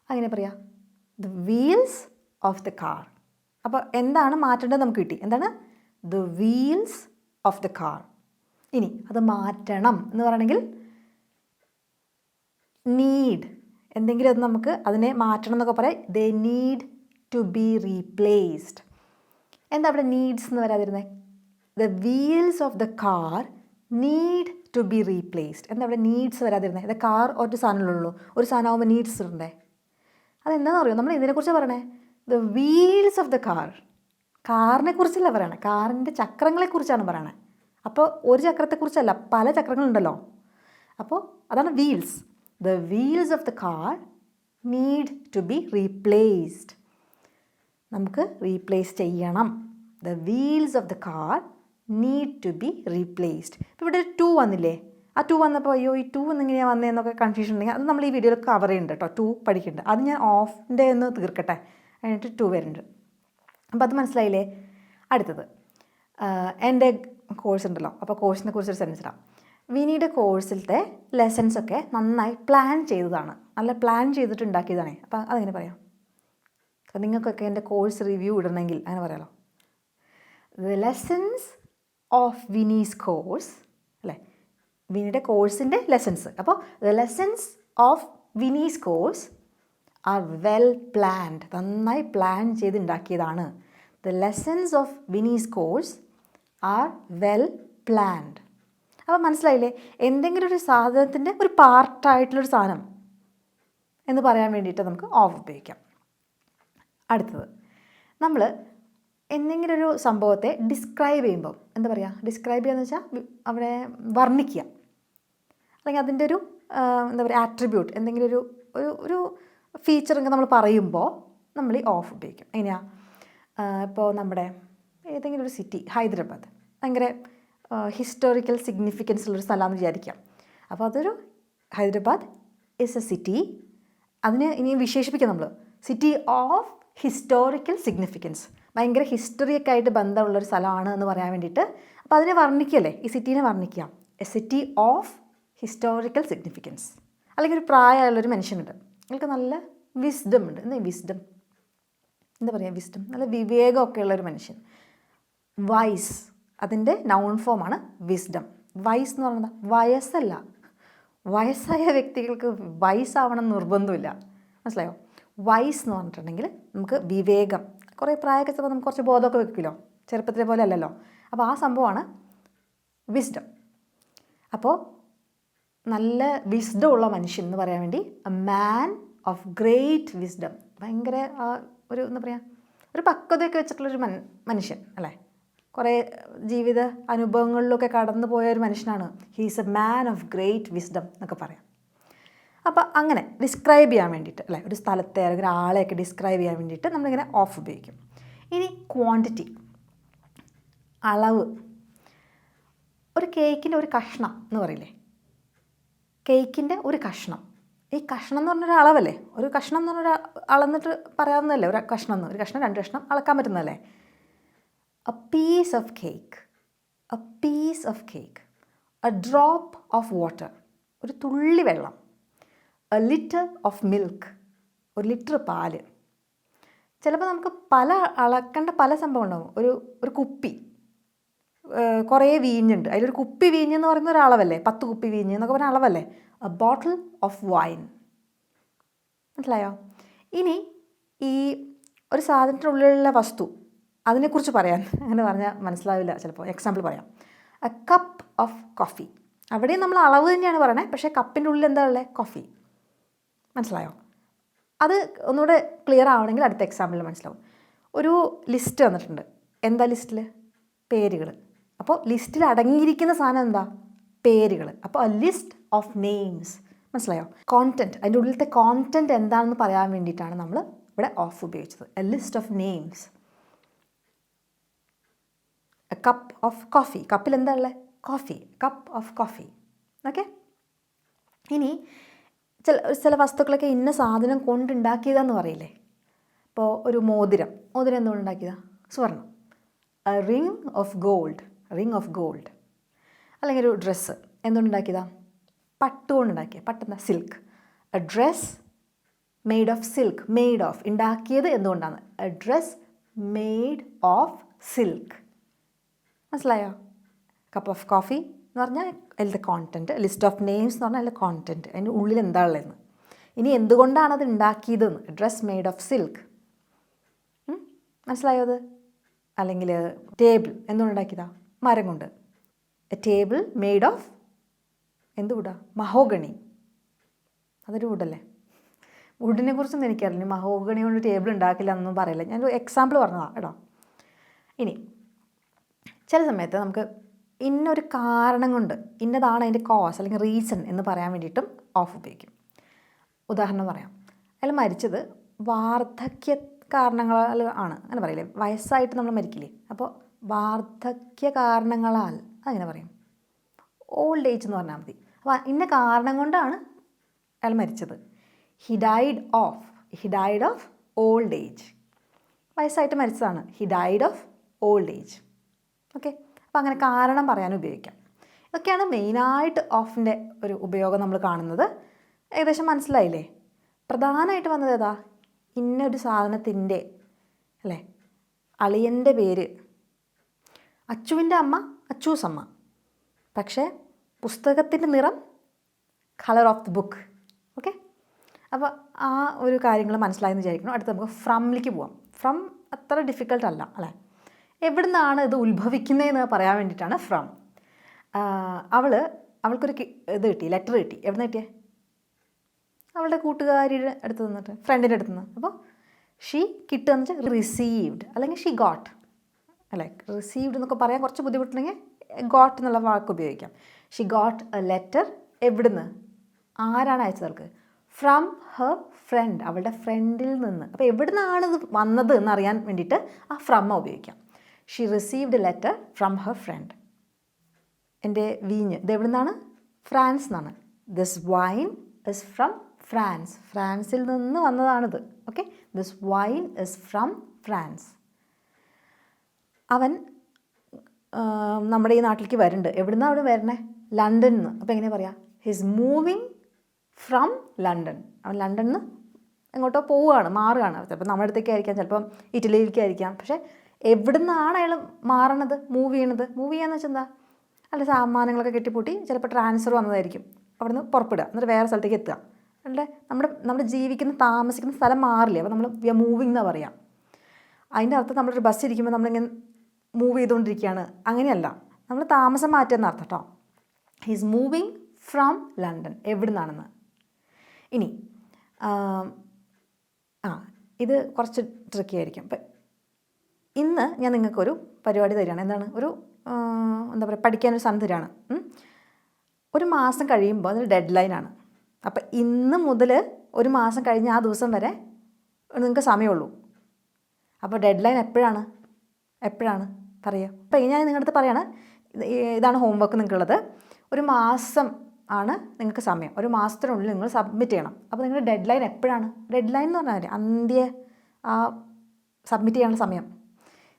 അങ്ങനെ പറയാം, the wheels of the car. അപ്പോൾ എന്താണ് മാറ്റേണ്ടത് നമുക്ക് കിട്ടി. എന്താണ്? The wheels of the car. ഇനി അത് മാറ്റണം എന്ന് പറയണമെങ്കിൽ നീഡ്, എന്തെങ്കിലും അത് നമുക്ക് അതിനെ മാറ്റണം എന്നൊക്കെ പറയാം. They need to be replaced. എന്താ അവിടെ നീഡ്സ് എന്ന് വരാതിരുന്നത്? The wheels of the car need to be replaced. എന്താ അവിടെ നീഡ്സ് വരാതിരുന്നത്? ദ കാർ ഒരു സാധനമുള്ളൂ, ഒരു സാധനമാകുമ്പോൾ നീഡ്സ് ഉണ്ടേ. അതെന്താണെന്ന് അറിയോ? നമ്മൾ ഇതിനെക്കുറിച്ച് പറയണേ, the wheels of the car. കാറിനെ കുറിച്ചല്ല പറയണേ, കാറിൻ്റെ ചക്രങ്ങളെക്കുറിച്ചാണ് പറയണേ. അപ്പോൾ ഒരു ചക്രത്തെക്കുറിച്ചല്ല, പല ചക്രങ്ങളുണ്ടല്ലോ. അപ്പോൾ അതാണ് wheels. The wheels of the car need to be replaced. നമുക്ക് റീപ്ലേസ് ചെയ്യണം. The wheels of the car need to be replaced. ഇപ്പോൾ ഇവിടെ 2 വന്നില്ലേ? ആ 2 വന്നപ്പോൾ അയ്യോ ഈ 2 എന്നിങ്ങനെയാണ് വന്നതെന്നൊക്കെ കൺഫ്യൂഷൻ ഉണ്ടെങ്കിൽ അത് നമ്മൾ ഈ വീഡിയോയിൽ കവർ ചെയ്യുന്നുണ്ട് കേട്ടോ. 2 പഠിക്കുന്നുണ്ട്. അത് ഞാൻ ഓഫിൻ്റെ ഒന്ന് തീർക്കട്ടെ, അതിനായിട്ട് 2 വരുന്നുണ്ട്. അപ്പോൾ അത് മനസ്സിലായില്ലേ? അടുത്തത് എൻ്റെ കോഴ്സ് ഉണ്ടല്ലോ, അപ്പോൾ കോഴ്സിനെ കുറിച്ചൊരു സെൻസ് ഇടാം. വിനിയുടെ കോഴ്സിലത്തെ ലെസൺസൊക്കെ നന്നായി പ്ലാൻ ചെയ്തതാണ്, നല്ല പ്ലാൻ ചെയ്തിട്ട് ഉണ്ടാക്കിയതാണ്. അപ്പോൾ അതെങ്ങനെ പറയാം? നിങ്ങൾക്കൊക്കെ എൻ്റെ കോഴ്സ് റിവ്യൂ ഇടണമെങ്കിൽ അങ്ങനെ പറയാമല്ലോ. The lessons of Vinees course അല്ലേ, വിനിയുടെ കോഴ്സിൻ്റെ ലെസൺസ്. അപ്പോൾ the lessons of Vinees course are well planned, നന്നായി പ്ലാൻ ചെയ്ത് ഉണ്ടാക്കിയതാണ്. The lessons of Vinees course are well planned. അപ്പോൾ മനസ്സിലായില്ലേ? എന്തെങ്കിലും ഒരു സാധനത്തിൻ്റെ ഒരു പാർട്ടായിട്ടുള്ളൊരു സാധനം എന്ന് പറയാൻ വേണ്ടിയിട്ട് നമുക്ക് ഓഫ് ഉപയോഗിക്കാം. അടുത്തത്, നമ്മൾ എന്തെങ്കിലും ഒരു സംഭവത്തെ ഡിസ്ക്രൈബ് ചെയ്യുമ്പം എന്താ പറയുക? ഡിസ്ക്രൈബ് ചെയ്യുക എന്ന് വെച്ചാൽ അവിടെ വർണ്ണിക്കുക, അല്ലെങ്കിൽ അതിൻ്റെ ഒരു എന്താ പറയുക ആട്രിബ്യൂട്ട്, എന്തെങ്കിലും ഒരു ഒരു ഒരു ഫീച്ചറൊക്കെ നമ്മൾ പറയുമ്പോൾ നമ്മൾ ഈ ഓഫ് ഉപയോഗിക്കും. എങ്ങനെയാണ്? ഇപ്പോൾ നമ്മുടെ ഏതെങ്കിലും ഒരു സിറ്റി, ഹൈദരാബാദ് ഭയങ്കര ഹിസ്റ്റോറിക്കൽ സിഗ്നിഫിക്കൻസ് ഉള്ളൊരു സ്ഥലമാണെന്ന് വിചാരിക്കാം. അപ്പോൾ അതൊരു ഹൈദരാബാദ് ഇസ് എ സിറ്റി, അതിന് ഇനി വിശേഷിപ്പിക്കാം നമ്മൾ സിറ്റി ഓഫ് ഹിസ്റ്റോറിക്കൽ സിഗ്നിഫിക്കൻസ്, ഭയങ്കര ഹിസ്റ്ററിയൊക്കെ ആയിട്ട് ബന്ധമുള്ളൊരു സ്ഥലമാണ് എന്ന് പറയാൻ വേണ്ടിയിട്ട്. അപ്പോൾ അതിനെ വർണ്ണിക്കുകയല്ലേ, ഈ സിറ്റീനെ വർണ്ണിക്കാം. A city of historical significance. അല്ലെങ്കിൽ ഒരു പ്രായമുള്ളൊരു മനുഷ്യനുണ്ട്, നിങ്ങൾക്ക് നല്ല വിസ്ഡം ഉണ്ട്. എന്താ വിസ്ഡം? എന്താ പറയുക? വിസ്ഡം, നല്ല വിവേകമൊക്കെ ഉള്ളൊരു മനുഷ്യൻ. വൈസ്, അതിൻ്റെ നൗൺ ഫോമാണ് വിസ്ഡം. വൈസ് എന്ന് പറയുന്നത് വയസ്സല്ല, വയസ്സായ വ്യക്തികൾക്ക് വയസ്സാവണം നിർബന്ധമില്ല, മനസ്സിലായോ? വൈസ് എന്ന് പറഞ്ഞിട്ടുണ്ടെങ്കിൽ നമുക്ക് വിവേകം, കുറേ പ്രായമൊക്കെ ചിലപ്പോൾ നമുക്ക് കുറച്ച് ബോധമൊക്കെ വെക്കുമല്ലോ, ചെറുപ്പത്തിലെ പോലെ അല്ലല്ലോ. അപ്പോൾ ആ സംഭവമാണ് വിസ്ഡം. അപ്പോൾ നല്ല വിസ്ഡം ഉള്ള മനുഷ്യൻ എന്ന് പറയാൻ വേണ്ടി a man of great wisdom, ഭയങ്കര ഒരു എന്താ പറയുക, ഒരു പക്വതയൊക്കെ വെച്ചിട്ടുള്ളൊരു മനുഷ്യൻ അല്ലേ, കുറേ ജീവിത അനുഭവങ്ങളിലൊക്കെ കടന്നു പോയ ഒരു മനുഷ്യനാണ്. He's a man of great wisdom എന്നൊക്കെ പറയാം. അപ്പോൾ അങ്ങനെ ഡിസ്ക്രൈബ് ചെയ്യാൻ വേണ്ടിയിട്ട് അല്ലേ, ഒരു സ്ഥലത്തെ അല്ലെങ്കിൽ ഒരാളെയൊക്കെ ഡിസ്ക്രൈബ് ചെയ്യാൻ വേണ്ടിയിട്ട് നമ്മളിങ്ങനെ ഓഫ് ഉപയോഗിക്കും. ഇനി ക്വാണ്ടിറ്റി, അളവ്. ഒരു കേക്കിൻ്റെ ഒരു കഷ്ണം എന്ന് പറയില്ലേ, കേക്കിൻ്റെ ഒരു കഷ്ണം. ഈ കഷ്ണം എന്ന് പറഞ്ഞൊരു അളവല്ലേ, ഒരു കഷ്ണം എന്ന് പറഞ്ഞൊരു അളന്നിട്ട് പറയാവുന്നതല്ലേ ഒരു കഷ്ണം എന്ന്. ഒരു കഷ്ണം 2 കഷ്ണം അളക്കാൻ പറ്റുന്നതല്ലേ. A piece of cake, a piece of cake. A drop of water, ഒരു തുള്ളി വെള്ളം. എ ലിറ്റർ ഓഫ് മിൽക്ക്, ഒരു ലിറ്റർ പാല്. ചിലപ്പോൾ നമുക്ക് പല അളക്കേണ്ട പല സംഭവം ഉണ്ടാകും. ഒരു കുപ്പി, കുറേ വീഞ്ഞുണ്ട്, അതിലൊരു കുപ്പി വീഞ്ഞ് എന്ന് പറയുന്ന ഒരു അളവല്ലേ, 10 കുപ്പി വീഞ്ഞ് എന്നൊക്കെ പറഞ്ഞ അളവല്ലേ. എ ബോട്ടിൽ ഓഫ് വൈൻ, മനസ്സിലായോ? ഇനി ഈ ഒരു സാധനത്തിനുള്ളിലുള്ള വസ്തു, അതിനെക്കുറിച്ച് പറയാൻ അങ്ങനെ പറഞ്ഞാൽ മനസ്സിലാവില്ല ചിലപ്പോൾ. എക്സാമ്പിൾ പറയാം. എ കപ്പ് ഓഫ് കോഫി, അവിടെയും നമ്മൾ അളവ് തന്നെയാണ് പറയണേ, പക്ഷേ കപ്പിൻ്റെ ഉള്ളിൽ എന്താ ഉള്ളത്? കോഫി, മനസ്സിലായോ? അത് ഒന്നുകൂടെ ക്ലിയർ ആവണമെങ്കിൽ അടുത്ത എക്സാമ്പിളിൽ മനസ്സിലാവും. ഒരു ലിസ്റ്റ് തന്നിട്ടുണ്ട്. എന്താ ലിസ്റ്റിൽ? പേരുകൾ. അപ്പോൾ ലിസ്റ്റിൽ അടങ്ങിയിരിക്കുന്ന സാധനം എന്താ? പേരുകൾ. അപ്പോൾ എ ലിസ്റ്റ് ഓഫ് നെയിംസ്, മനസ്സിലായോ? കോണ്ടൻറ്റ്, അതിൻ്റെ ഉള്ളിലത്തെ കോണ്ടൻറ്റ് എന്താണെന്ന് പറയാൻ വേണ്ടിയിട്ടാണ് നമ്മൾ ഇവിടെ ഓഫ് ഉപയോഗിച്ചത്. A list of names. A cup of coffee, കപ്പിൽ എന്താ ഉള്ളത്? Coffee, cup of coffee. Okay. ഇനി ചില വസ്തുക്കളൊക്കെ ഇന്ന സാധനം കൊണ്ടുണ്ടാക്കിയതാന്ന് പറയില്ലേ. ഇപ്പോൾ ഒരു മോതിരം എന്തുകൊണ്ട് ഉണ്ടാക്കിയതാണ്? സ്വർണം. A ring of gold, ring of gold. അല്ലെങ്കിൽ ഒരു ഡ്രസ്സ് എന്തുകൊണ്ടുണ്ടാക്കിയതാണ്? പട്ട് കൊണ്ടുണ്ടാക്കിയ, പട്ടെന്താ? Silk. A dress made of silk, made of, ഉണ്ടാക്കിയത് എന്തുകൊണ്ടാണ്? A dress made of silk, മനസ്സിലായോ? കപ്പ് ഓഫ് കോഫി എന്ന് പറഞ്ഞാൽ അതിലത്തെ കോണ്ടൻറ്റ്. ലിസ്റ്റ് ഓഫ് നെയിംസ് എന്ന് പറഞ്ഞാൽ അതിലെ കോണ്ടൻറ്റ്, അതിൻ്റെ ഉള്ളിൽ എന്താ ഉള്ളതെന്ന്. ഇനി എന്തുകൊണ്ടാണ് അത് ഉണ്ടാക്കിയതെന്ന്? ഡ്രസ് മെയ്ഡ് ഓഫ് സിൽക്ക്, മനസ്സിലായോ അത്? അല്ലെങ്കിൽ ടേബിൾ എന്തുകൊണ്ടുണ്ടാക്കിയതാണ്? മരം കൊണ്ട്. എ ടേബിൾ മെയ്ഡ് ഓഫ് എന്ത് വുഡാ? മഹോഗണി, അതൊരു വുഡല്ലേ. വുഡിനെ കുറിച്ചൊന്നും എനിക്കറിയില്ല, മഹോഗണി കൊണ്ട് ടേബിൾ ഉണ്ടാക്കില്ല എന്നൊന്നും പറയില്ല, ഞാനൊരു എക്സാമ്പിൾ പറഞ്ഞതാണ് കേട്ടോ. ഇനി ചില സമയത്ത് നമുക്ക് ഇന്നൊരു കാരണം കൊണ്ട്, ഇന്നതാണ് അതിൻ്റെ കോസ് അല്ലെങ്കിൽ റീസൺ എന്ന് പറയാൻ വേണ്ടിയിട്ടും ഓഫ് ഉപയോഗിക്കും. ഉദാഹരണം പറയാം. അയാൾ മരിച്ചത് വാർദ്ധക്യ കാരണങ്ങളാൽ ആണ്, അങ്ങനെ പറയില്ലേ. വയസ്സായിട്ട് നമ്മൾ മരിക്കില്ലേ, അപ്പോൾ വാർദ്ധക്യ കാരണങ്ങളാൽ അങ്ങനെ പറയും. ഓൾഡ് ഏജ് എന്ന് പറഞ്ഞാൽ മതി. അപ്പോൾ ഇന്ന കാരണം കൊണ്ടാണ് അയാൾ മരിച്ചത്. He died of old age. വയസ്സായിട്ട് മരിച്ചതാണ്. He died of old age. Okay, അപ്പോൾ അങ്ങനെ കാരണം പറയാൻ ഉപയോഗിക്കാം. ഇതൊക്കെയാണ് മെയിനായിട്ട് ഓഫിൻ്റെ ഒരു ഉപയോഗം നമ്മൾ കാണുന്നത്. ഏകദേശം മനസ്സിലായില്ലേ? പ്രധാനമായിട്ട് വന്നത് ഏതാ? ഇന്നൊരു സാധനത്തിൻ്റെ അല്ലേ, അളിയൻ്റെ പേര്. അച്ചുവിൻ്റെ അമ്മ അച്ചൂസ് അമ്മ, പക്ഷേ പുസ്തകത്തിൻ്റെ നിറം colour of the book. Okay, അപ്പോൾ ആ ഒരു കാര്യങ്ങൾ മനസ്സിലായെന്ന് വിചാരിക്കണം. അടുത്ത് നമുക്ക് ഫ്രംലേക്ക് പോവാം. ഫ്രം അത്ര ഡിഫിക്കൽട്ട് അല്ല അല്ലേ. എവിടെ നിന്നാണ് ഇത് ഉത്ഭവിക്കുന്നതെന്ന് പറയാൻ വേണ്ടിയിട്ടാണ് ഫ്രം. അവൾക്കൊരു ഇത് കിട്ടി, ലെറ്റർ കിട്ടി. എവിടെ നിന്ന് കിട്ടിയേ? അവളുടെ കൂട്ടുകാരിയുടെ അടുത്ത് നിന്നിട്ട്, ഫ്രണ്ടിൻ്റെ അടുത്ത് നിന്ന്. അപ്പോൾ ഷീ കിട്ടുകയെന്ന് വെച്ചാൽ റിസീവ്ഡ് അല്ലെങ്കിൽ ഷീ ഗോട്ട് അല്ലേ. റിസീവ്ഡ് എന്നൊക്കെ പറയാൻ കുറച്ച് ബുദ്ധിമുട്ടുണ്ടെങ്കിൽ ഗോട്ട് എന്നുള്ള വാക്ക് ഉപയോഗിക്കാം. She got A letter. എവിടുന്ന്? ആരാണ് അയച്ചത് അവൾക്ക്? ഫ്രം ഹർ ഫ്രണ്ട്, അവളുടെ ഫ്രണ്ടിൽ നിന്ന്. അപ്പോൾ എവിടെ നിന്നാണ് ഇത് വന്നത് എന്നറിയാൻ വേണ്ടിയിട്ട് ആ ഫ്രം ഉപയോഗിക്കാം. She received a letter from her friend. എൻ്റെ വീഞ്ഞ് ഇത് എവിടെ നിന്നാണ്? ഫ്രാൻസ് എന്നാണ്. This wine is from France. ഫ്രാൻസിൽ നിന്ന് വന്നതാണിത്. Okay, this wine is from France. അവൻ നമ്മുടെ ഈ നാട്ടിലേക്ക് വരുന്നുണ്ട്. എവിടെ നിന്നാണ് അവിടെ വരണേ? ലണ്ടനിൽ നിന്ന്. അപ്പോൾ എങ്ങനെ പറയാം? His moving from London. അവൻ ലണ്ടനിൽ നിന്ന് എങ്ങോട്ടോ പോവുകയാണ്, മാറുകയാണ്. ചിലപ്പോൾ നമ്മുടെ അടുത്തേക്കായിരിക്കാം, ചിലപ്പം ഇറ്റലിയിലേക്കായിരിക്കാം. പക്ഷേ എവിടെ നിന്നാണ് അയാൾ മാറണത്, മൂവ് ചെയ്യണത്? മൂവ് ചെയ്യാന്ന് വെച്ചാൽ എന്താ? അല്ല, സാമാനങ്ങളൊക്കെ കെട്ടിപ്പൂട്ടി ചിലപ്പോൾ ട്രാൻസ്ഫർ വന്നതായിരിക്കും. അവിടെ നിന്ന് പുറപ്പെടുക, എന്നിട്ട് വേറെ സ്ഥലത്തേക്ക് എത്തുക. അല്ലേ, നമ്മുടെ ജീവിക്കുന്ന താമസിക്കുന്ന സ്ഥലം മാറില്ലേ. അപ്പോൾ നമ്മൾ വി ആർ മൂവിങ് എന്നാണ് പറയാം. അതിൻ്റെ അർത്ഥം നമ്മളൊരു ബസ് ഇരിക്കുമ്പോൾ നമ്മളിങ്ങനെ മൂവ് ചെയ്തുകൊണ്ടിരിക്കുകയാണ്, അങ്ങനെയല്ല. നമ്മൾ താമസം മാറ്റുക എന്നർത്ഥം കേട്ടോ. He's moving from London. എവിടെ നിന്നാണെന്ന്. ഇനി ഇത് കുറച്ച് ട്രിക്കി ആയിരിക്കും. അപ്പം ഇന്ന് ഞാൻ നിങ്ങൾക്കൊരു പരിപാടി തരികയാണ്. എന്താണ്? എന്താ പറയുക, പഠിക്കാനൊരു സാധനം തരികയാണ്. ഒരു മാസം കഴിയുമ്പോൾ അതൊരു ഡെഡ് ലൈനാണ്. അപ്പം ഇന്ന് മുതൽ ഒരു മാസം കഴിഞ്ഞ് ആ ദിവസം വരെ നിങ്ങൾക്ക് സമയമുള്ളൂ. അപ്പോൾ ഡെഡ് ലൈൻ എപ്പോഴാണ് പറയുക? അപ്പോൾ ഞാൻ നിങ്ങളുടെ അടുത്ത് പറയാണ്, ഇതാണ് ഹോംവർക്ക് നിങ്ങൾക്കുള്ളത്. ഒരു മാസം ആണ് നിങ്ങൾക്ക് സമയം. ഒരു മാസത്തിനുള്ളിൽ നിങ്ങൾ സബ്മിറ്റ് ചെയ്യണം. അപ്പോൾ നിങ്ങളുടെ ഡെഡ് ലൈൻ എപ്പോഴാണ്? ഡെഡ് ലൈൻ എന്ന് പറഞ്ഞാൽ സബ്മിറ്റ് ചെയ്യാനുള്ള സമയം.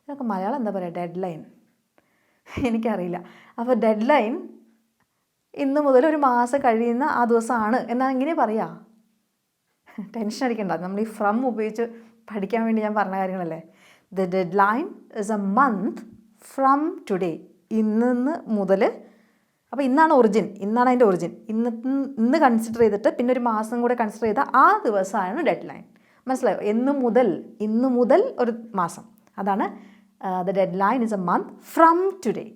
ഇതൊക്കെ മലയാളം എന്താ പറയുക? ഡെഡ് ലൈൻ എനിക്കറിയില്ല. അപ്പോൾ ഡെഡ് ലൈൻ ഇന്ന് മുതൽ ഒരു മാസം കഴിയുന്ന ആ ദിവസമാണ് എന്നാൽ ഇങ്ങനെ പറയാ. ടെൻഷൻ അടിക്കണ്ട, നമ്മൾ ഈ ഫ്രം ഉപയോഗിച്ച് പഠിക്കാൻ വേണ്ടി ഞാൻ പറഞ്ഞ കാര്യങ്ങളല്ലേ. The dead line is A month from today. ഇന്ന് മുതൽ. അപ്പോൾ ഇന്നാണ് അതിൻ്റെ ഒറിജിൻ. ഇന്ന് കൺസിഡർ ചെയ്തിട്ട് പിന്നെ ഒരു മാസം കൂടെ കൺസിഡർ ചെയ്താൽ ആ ദിവസമാണ് ഡെഡ് ലൈൻ. മനസ്സിലായോ? ഇന്ന് മുതൽ ഒരു മാസം. അതാണ് the dead line is A month from today.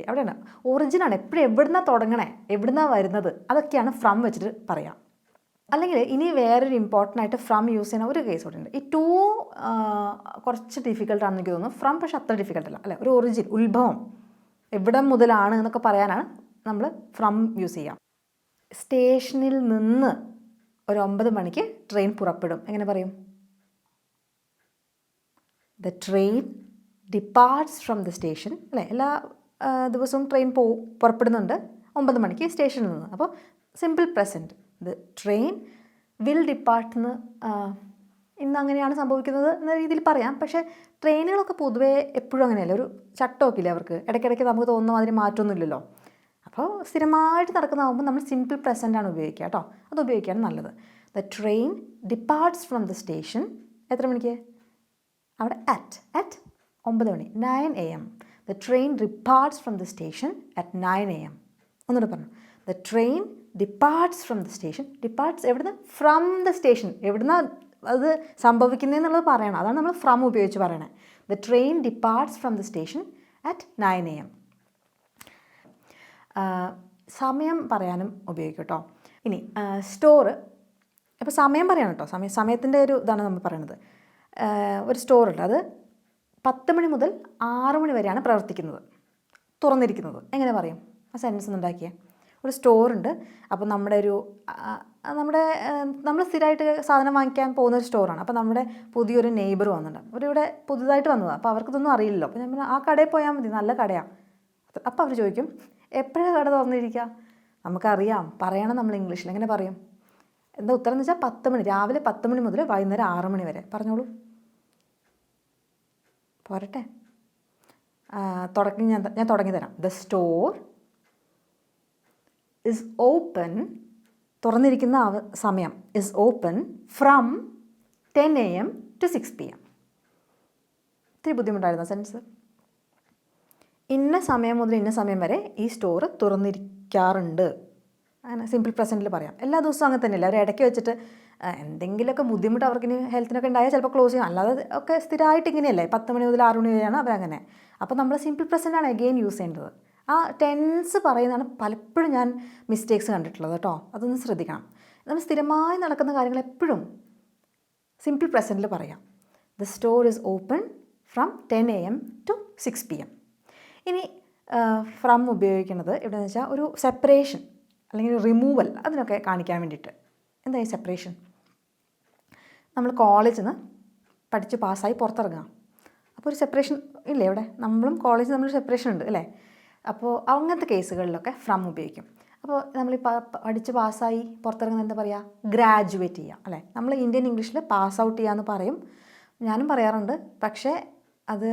അവിടെയാണ് ഒറിജിനാണ്. എപ്പോഴും എവിടുന്നാണ് തുടങ്ങണേ, എവിടുന്നാണ് വരുന്നത്, അതൊക്കെയാണ് ഫ്രം വെച്ചിട്ട് പറയാം. അല്ലെങ്കിൽ ഇനി വേറൊരു ഇമ്പോർട്ടൻ്റ് ആയിട്ട് ഫ്രം യൂസ് ചെയ്യുന്ന ഒരു കേസ് കൂടെ ഉണ്ട്. ഈ ടു കുറച്ച് ഡിഫിക്കൽട്ടാണെന്ന് എനിക്ക് തോന്നുന്നു. ഫ്രം പക്ഷെ അത്ര ഡിഫിക്കൽട്ടല്ല അല്ലേ. ഒരു ഒറിജിൻ, ഉത്ഭവം, എവിടെ മുതലാണ് എന്നൊക്കെ പറയാനാണ് നമ്മൾ ഫ്രം യൂസ് ചെയ്യാം. സ്റ്റേഷനിൽ നിന്ന് ഒരു 9 മണിക്ക് ട്രെയിൻ പുറപ്പെടും. എങ്ങനെ പറയും? The train departs from the station അല്ലേ. എല്ലാ ദിവസവും ട്രെയിൻ പുറപ്പെടുന്നുണ്ട് 9 മണിക്ക് സ്റ്റേഷനിൽ നിന്ന്. അപ്പോൾ simple present. The train will depart എന്ന് ഇന്ന് അങ്ങനെയാണ് സംഭവിക്കുന്നത് എന്ന രീതിയിൽ പറയാം. പക്ഷേ ട്രെയിനുകളൊക്കെ പൊതുവേ എപ്പോഴും അങ്ങനെയല്ല. ഒരു ചട്ടമൊക്കെ ഇല്ലേ അവർക്ക്. ഇടയ്ക്കിടയ്ക്ക് നമുക്ക് തോന്നുന്നു അതിന് മാറ്റമൊന്നുമില്ലല്ലോ. അപ്പോൾ സ്ഥിരമായിട്ട് നടക്കുന്നതാകുമ്പോൾ നമ്മൾ സിമ്പിൾ പ്രസൻ്റാണ് ഉപയോഗിക്കുക കേട്ടോ. അത് ഉപയോഗിക്കുകയാണ് നല്ലത്. The train departs from the station എത്ര മണിക്ക്? അവിടെ അറ്റ് 9 മണി, 9 AM. The train departs from the station at 9 AM. ഒന്നുകൂടെ പറഞ്ഞു. The train departs from the station. Departs എവിടുന്ന്? From the station. എവിടുന്ന അത് സംഭവിക്കുന്നതെന്നുള്ളത് പറയണം. അതാണ് നമ്മൾ ഫ്രം ഉപയോഗിച്ച് പറയണേ. The train departs from the station at 9 AM. സമയം പറയാനും ഉപയോഗിക്കും കേട്ടോ. ഇനി സ്റ്റോറ്. അപ്പോൾ സമയം പറയണം കേട്ടോ. സമയത്തിൻ്റെ ഒരു ഇതാണ് നമ്മൾ പറയണത്. ഒരു സ്റ്റോറുണ്ട്, അത് 10 മണി മുതൽ 6 മണി വരെയാണ് പ്രവർത്തിക്കുന്നത്, തുറന്നിരിക്കുന്നത്. എങ്ങനെ പറയും? ആ സെൻറ്റൻസ് ഉണ്ടാക്കിയേ. ഒരു സ്റ്റോറുണ്ട്. അപ്പോൾ നമ്മൾ സ്ഥിരമായിട്ട് സാധനം വാങ്ങിക്കാൻ പോകുന്നൊരു സ്റ്റോറാണ്. അപ്പോൾ നമ്മുടെ പുതിയൊരു നെയ്ബർ വന്നിട്ടുണ്ട്. അവരിവിടെ പുതുതായിട്ട് വന്നതാണ്. അപ്പോൾ അവർക്കിതൊന്നും അറിയില്ലല്ലോ. അപ്പോൾ ഞാൻ ആ കടയിൽ പോയാൽ മതി, നല്ല കടയാണ്. അപ്പോൾ അവർ ചോദിക്കും എപ്പോഴാണ് കട തുറന്നിരിക്കുക? നമുക്കറിയാം, പറയണം നമ്മൾ ഇംഗ്ലീഷിൽ. എങ്ങനെ പറയും? എന്താ ഉത്തരം എന്ന് വെച്ചാൽ 10 മണി, രാവിലെ 10 മണി മുതൽ വൈകുന്നേരം 6 മണി വരെ. പറഞ്ഞോളൂ. പോരട്ടെ? ഞാൻ തുടങ്ങി തരാം. ദ സ്റ്റോർ ഇസ് ഓപ്പൺ, തുറന്നിരിക്കുന്ന സമയം is open from 10 AM to 6 PM. ഇത്തിരി ബുദ്ധിമുട്ടായിരുന്നു സെൻസ്. ഇന്ന സമയം മുതൽ ഇന്ന സമയം വരെ ഈ സ്റ്റോർ തുറന്നിരിക്കാറുണ്ട്. അങ്ങനെ സിമ്പിൾ പ്രസൻറ്റിൽ പറയാം. എല്ലാ ദിവസവും അങ്ങനെ തന്നെയല്ല. അവർ ഇടയ്ക്ക് വെച്ചിട്ട് എന്തെങ്കിലുമൊക്കെ ബുദ്ധിമുട്ട് അവർക്കിനി ഹെൽത്തിനൊക്കെ ഉണ്ടായാൽ ചിലപ്പോൾ ക്ലോസ് ചെയ്യും. അല്ലാതെ ഒക്കെ സ്ഥിരമായിട്ട് ഇങ്ങനെയല്ലേ, 10 മണി മുതൽ 6 മണി വരെയാണ് അവരങ്ങനെ. അപ്പോൾ നമ്മൾ സിമ്പിൾ പ്രസൻറ്റാണ് അഗെയിൻ യൂസ് ചെയ്യേണ്ടത്. ആ ടെൻസ് പറയുന്നതാണ് പലപ്പോഴും ഞാൻ മിസ്റ്റേക്സ് കണ്ടിട്ടുള്ളത് കേട്ടോ. അതൊന്ന് ശ്രദ്ധിക്കണം. നമ്മൾ സ്ഥിരമായി നടക്കുന്ന കാര്യങ്ങൾ എപ്പോഴും സിമ്പിൾ പ്രസൻറ്റിൽ പറയാം. The store is open from 10 AM to 6 PM. ഇനി ഫ്രം ഉപയോഗിക്കുന്നത് എവിടെയെന്ന് വെച്ചാൽ ഒരു സെപ്പറേഷൻ അല്ലെങ്കിൽ റിമൂവൽ, അതിനൊക്കെ കാണിക്കാൻ വേണ്ടിയിട്ട്. എന്താ ഈ സെപ്പറേഷൻ? നമ്മൾ കോളേജിൽ നിന്ന് പഠിച്ച് പാസ്സായി പുറത്തിറങ്ങുക. അപ്പോൾ ഒരു സെപ്പറേഷൻ ഇല്ലേ ഇവിടെ? നമ്മളും കോളേജിൽ നമ്മൾ സെപ്പറേഷൻ ഉണ്ട് അല്ലേ? അപ്പോൾ അങ്ങനത്തെ കേസുകളിലൊക്കെ ഫ്രം ഉപയോഗിക്കും. അപ്പോൾ നമ്മൾ പഠിച്ച് പാസ്സായി പുറത്തിറങ്ങുന്നത് എന്താ പറയുക? ഗ്രാജുവേറ്റ് ചെയ്യുക അല്ലേ? നമ്മൾ ഇന്ത്യൻ ഇംഗ്ലീഷിൽ പാസ് ഔട്ട് ചെയ്യാമെന്ന് പറയും, ഞാനും പറയാറുണ്ട്. പക്ഷേ അത്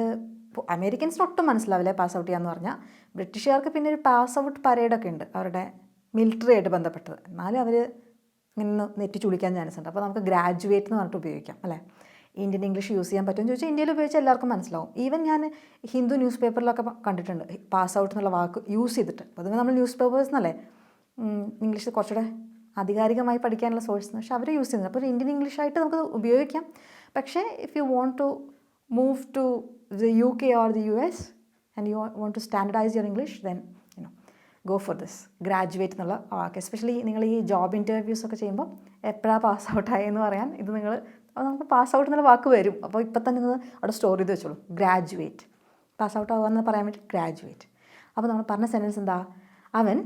അമേരിക്കൻസിന് ഒട്ടും മനസ്സിലാവില്ലേ പാസ് ഔട്ട് ചെയ്യാന്ന് പറഞ്ഞാൽ. ബ്രിട്ടീഷുകാർക്ക് പിന്നെ ഒരു പാസ് ഔട്ട് പരേഡൊക്കെ ഉണ്ട് അവരുടെ മിലിറ്ററി ആയിട്ട് ബന്ധപ്പെട്ടത്. എന്നാലും അവർ ഇങ്ങനെ നെറ്റി ചുളിക്കാൻ ചാൻസ് ഉണ്ട്. അപ്പോൾ നമുക്ക് ഗ്രാജുവേറ്റ് എന്ന് പറഞ്ഞിട്ട് ഉപയോഗിക്കാം അല്ലേ? ഇന്ത്യൻ ഇംഗ്ലീഷ് യൂസ് ചെയ്യാൻ പറ്റുമെന്ന് ചോദിച്ചാൽ ഇന്ത്യയിൽ ഉപയോഗിച്ചാൽ എല്ലാവർക്കും മനസ്സിലാവും. ഈവൻ ഞാൻ ഹിന്ദു ന്യൂസ് പേപ്പറിലൊക്കെ കണ്ടിട്ടുണ്ട് പാസ് ഔട്ട് എന്നുള്ള വാക്ക് യൂസ് ചെയ്തിട്ട്. അതുകൊണ്ട് നമ്മൾ ന്യൂസ് പേപ്പേഴ്സ് എന്നല്ലേ ഇംഗ്ലീഷ് കുറച്ചുകൂടെ ആധികാരികമായി പഠിക്കാനുള്ള സോഴ്സ്, പക്ഷേ അവർ യൂസ് ചെയ്യുന്നത്. അപ്പോൾ ഒരു ഇന്ത്യൻ ഇംഗ്ലീഷായിട്ട് നമുക്ക് ഉപയോഗിക്കാം. പക്ഷേ if you want to move to the UK or the US and you want to standardize your English, then go for this graduate എന്നുള്ള വാക്ക്. എസ്പെഷ്യലി നിങ്ങൾ ഈ ജോബ് ഇൻ്റർവ്യൂസ് ഒക്കെ ചെയ്യുമ്പോൾ എപ്പോഴാണ് പാസ് ഔട്ട് ആയെന്ന് പറയാൻ ഇത് നിങ്ങൾ നമുക്ക് പാസ് ഔട്ട് എന്നുള്ള വാക്ക് വരും. അപ്പോൾ ഇപ്പം തന്നെ നിങ്ങൾ അവിടെ സ്റ്റോർ ചെയ്ത് വെച്ചോളൂ. ഗ്രാജുവേറ്റ്, പാസ് ഔട്ട് ആവുക എന്ന് പറയാൻ വേണ്ടി ഗ്രാജുവേറ്റ്. അപ്പോൾ നമ്മൾ പറഞ്ഞ സെൻറ്റൻസ് എന്താ? അവൻ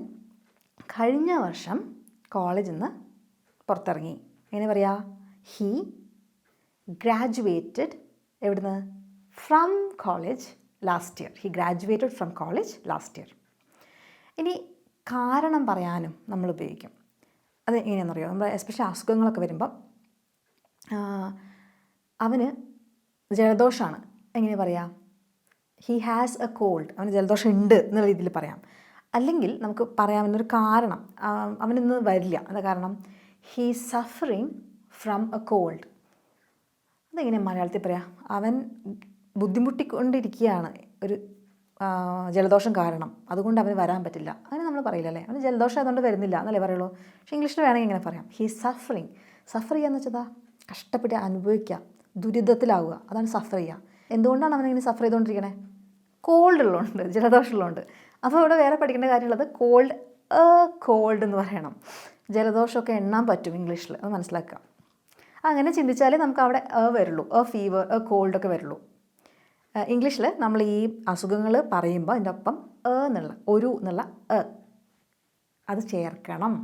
കഴിഞ്ഞ വർഷം കോളേജിൽ നിന്ന് പുറത്തിറങ്ങി. എങ്ങനെ പറയാ? ഹീ ഗ്രാജുവേറ്റഡ് എവിടുന്ന്? From college last year. He graduated from college last year. ഇനി കാരണം പറയാനും നമ്മൾ ഉപയോഗിക്കും. അത് എങ്ങനെയാണെന്ന് അറിയാം? നമ്മൾ എസ്പെഷ്യലി അസുഖങ്ങളൊക്കെ വരുമ്പം അവന് ജലദോഷമാണ്. എങ്ങനെ പറയാം? He has a cold. അവന് ജലദോഷം ഉണ്ട് എന്നുള്ള രീതിയിൽ പറയാം. അല്ലെങ്കിൽ നമുക്ക് പറയാവുന്നൊരു കാരണം, അവനിന്ന് വരില്ല. എന്താ കാരണം? He suffering from a cold. അതെങ്ങനെയാണ് മലയാളത്തിൽ പറയാം? അവൻ ബുദ്ധിമുട്ടിക്കൊണ്ടിരിക്കുകയാണ് ഒരു ജലദോഷം കാരണം, അതുകൊണ്ട് അവന് വരാൻ പറ്റില്ല. അങ്ങനെ നമ്മൾ പറയില്ലല്ലേ? അവന് ജലദോഷം അതുകൊണ്ട് വരുന്നില്ല എന്നല്ലേ പറയുള്ളൂ. പക്ഷേ ഇംഗ്ലീഷിൽ വേണമെങ്കിൽ ഇങ്ങനെ പറയാം. He suffering. സഫർ ചെയ്യുക എന്ന് വെച്ചാൽ കഷ്ടപ്പെട്ട് അനുഭവിക്കുക, ദുരിതത്തിലാവുക, അതാണ് സഫർ ചെയ്യുക. എന്തുകൊണ്ടാണ് അവനിങ്ങനെ സഫർ ചെയ്തുകൊണ്ടിരിക്കണേ? കോൾഡ് ഉള്ളതുകൊണ്ട്, ജലദോഷം ഉള്ളതുകൊണ്ട്. അപ്പോൾ ഇവിടെ വേറെ പഠിക്കേണ്ട കാര്യമുള്ളത് കോൾഡ്, കോൾഡ് എന്ന് പറയണം. ജലദോഷമൊക്കെ എണ്ണാൻ പറ്റും ഇംഗ്ലീഷിൽ, അത് മനസ്സിലാക്കുക. അങ്ങനെ ചിന്തിച്ചാലേ നമുക്ക് അവിടെ വരുള്ളൂ. ഫീവർ, കോൾഡൊക്കെ വരുള്ളൂ. ഇംഗ്ലീഷിൽ നമ്മൾ ഈ അസുഖങ്ങൾ പറയുമ്പോൾ അതിൻ്റെ ഒപ്പം എന്നുള്ള ഒരു എന്നുള്ള അത് ചേർക്കണം.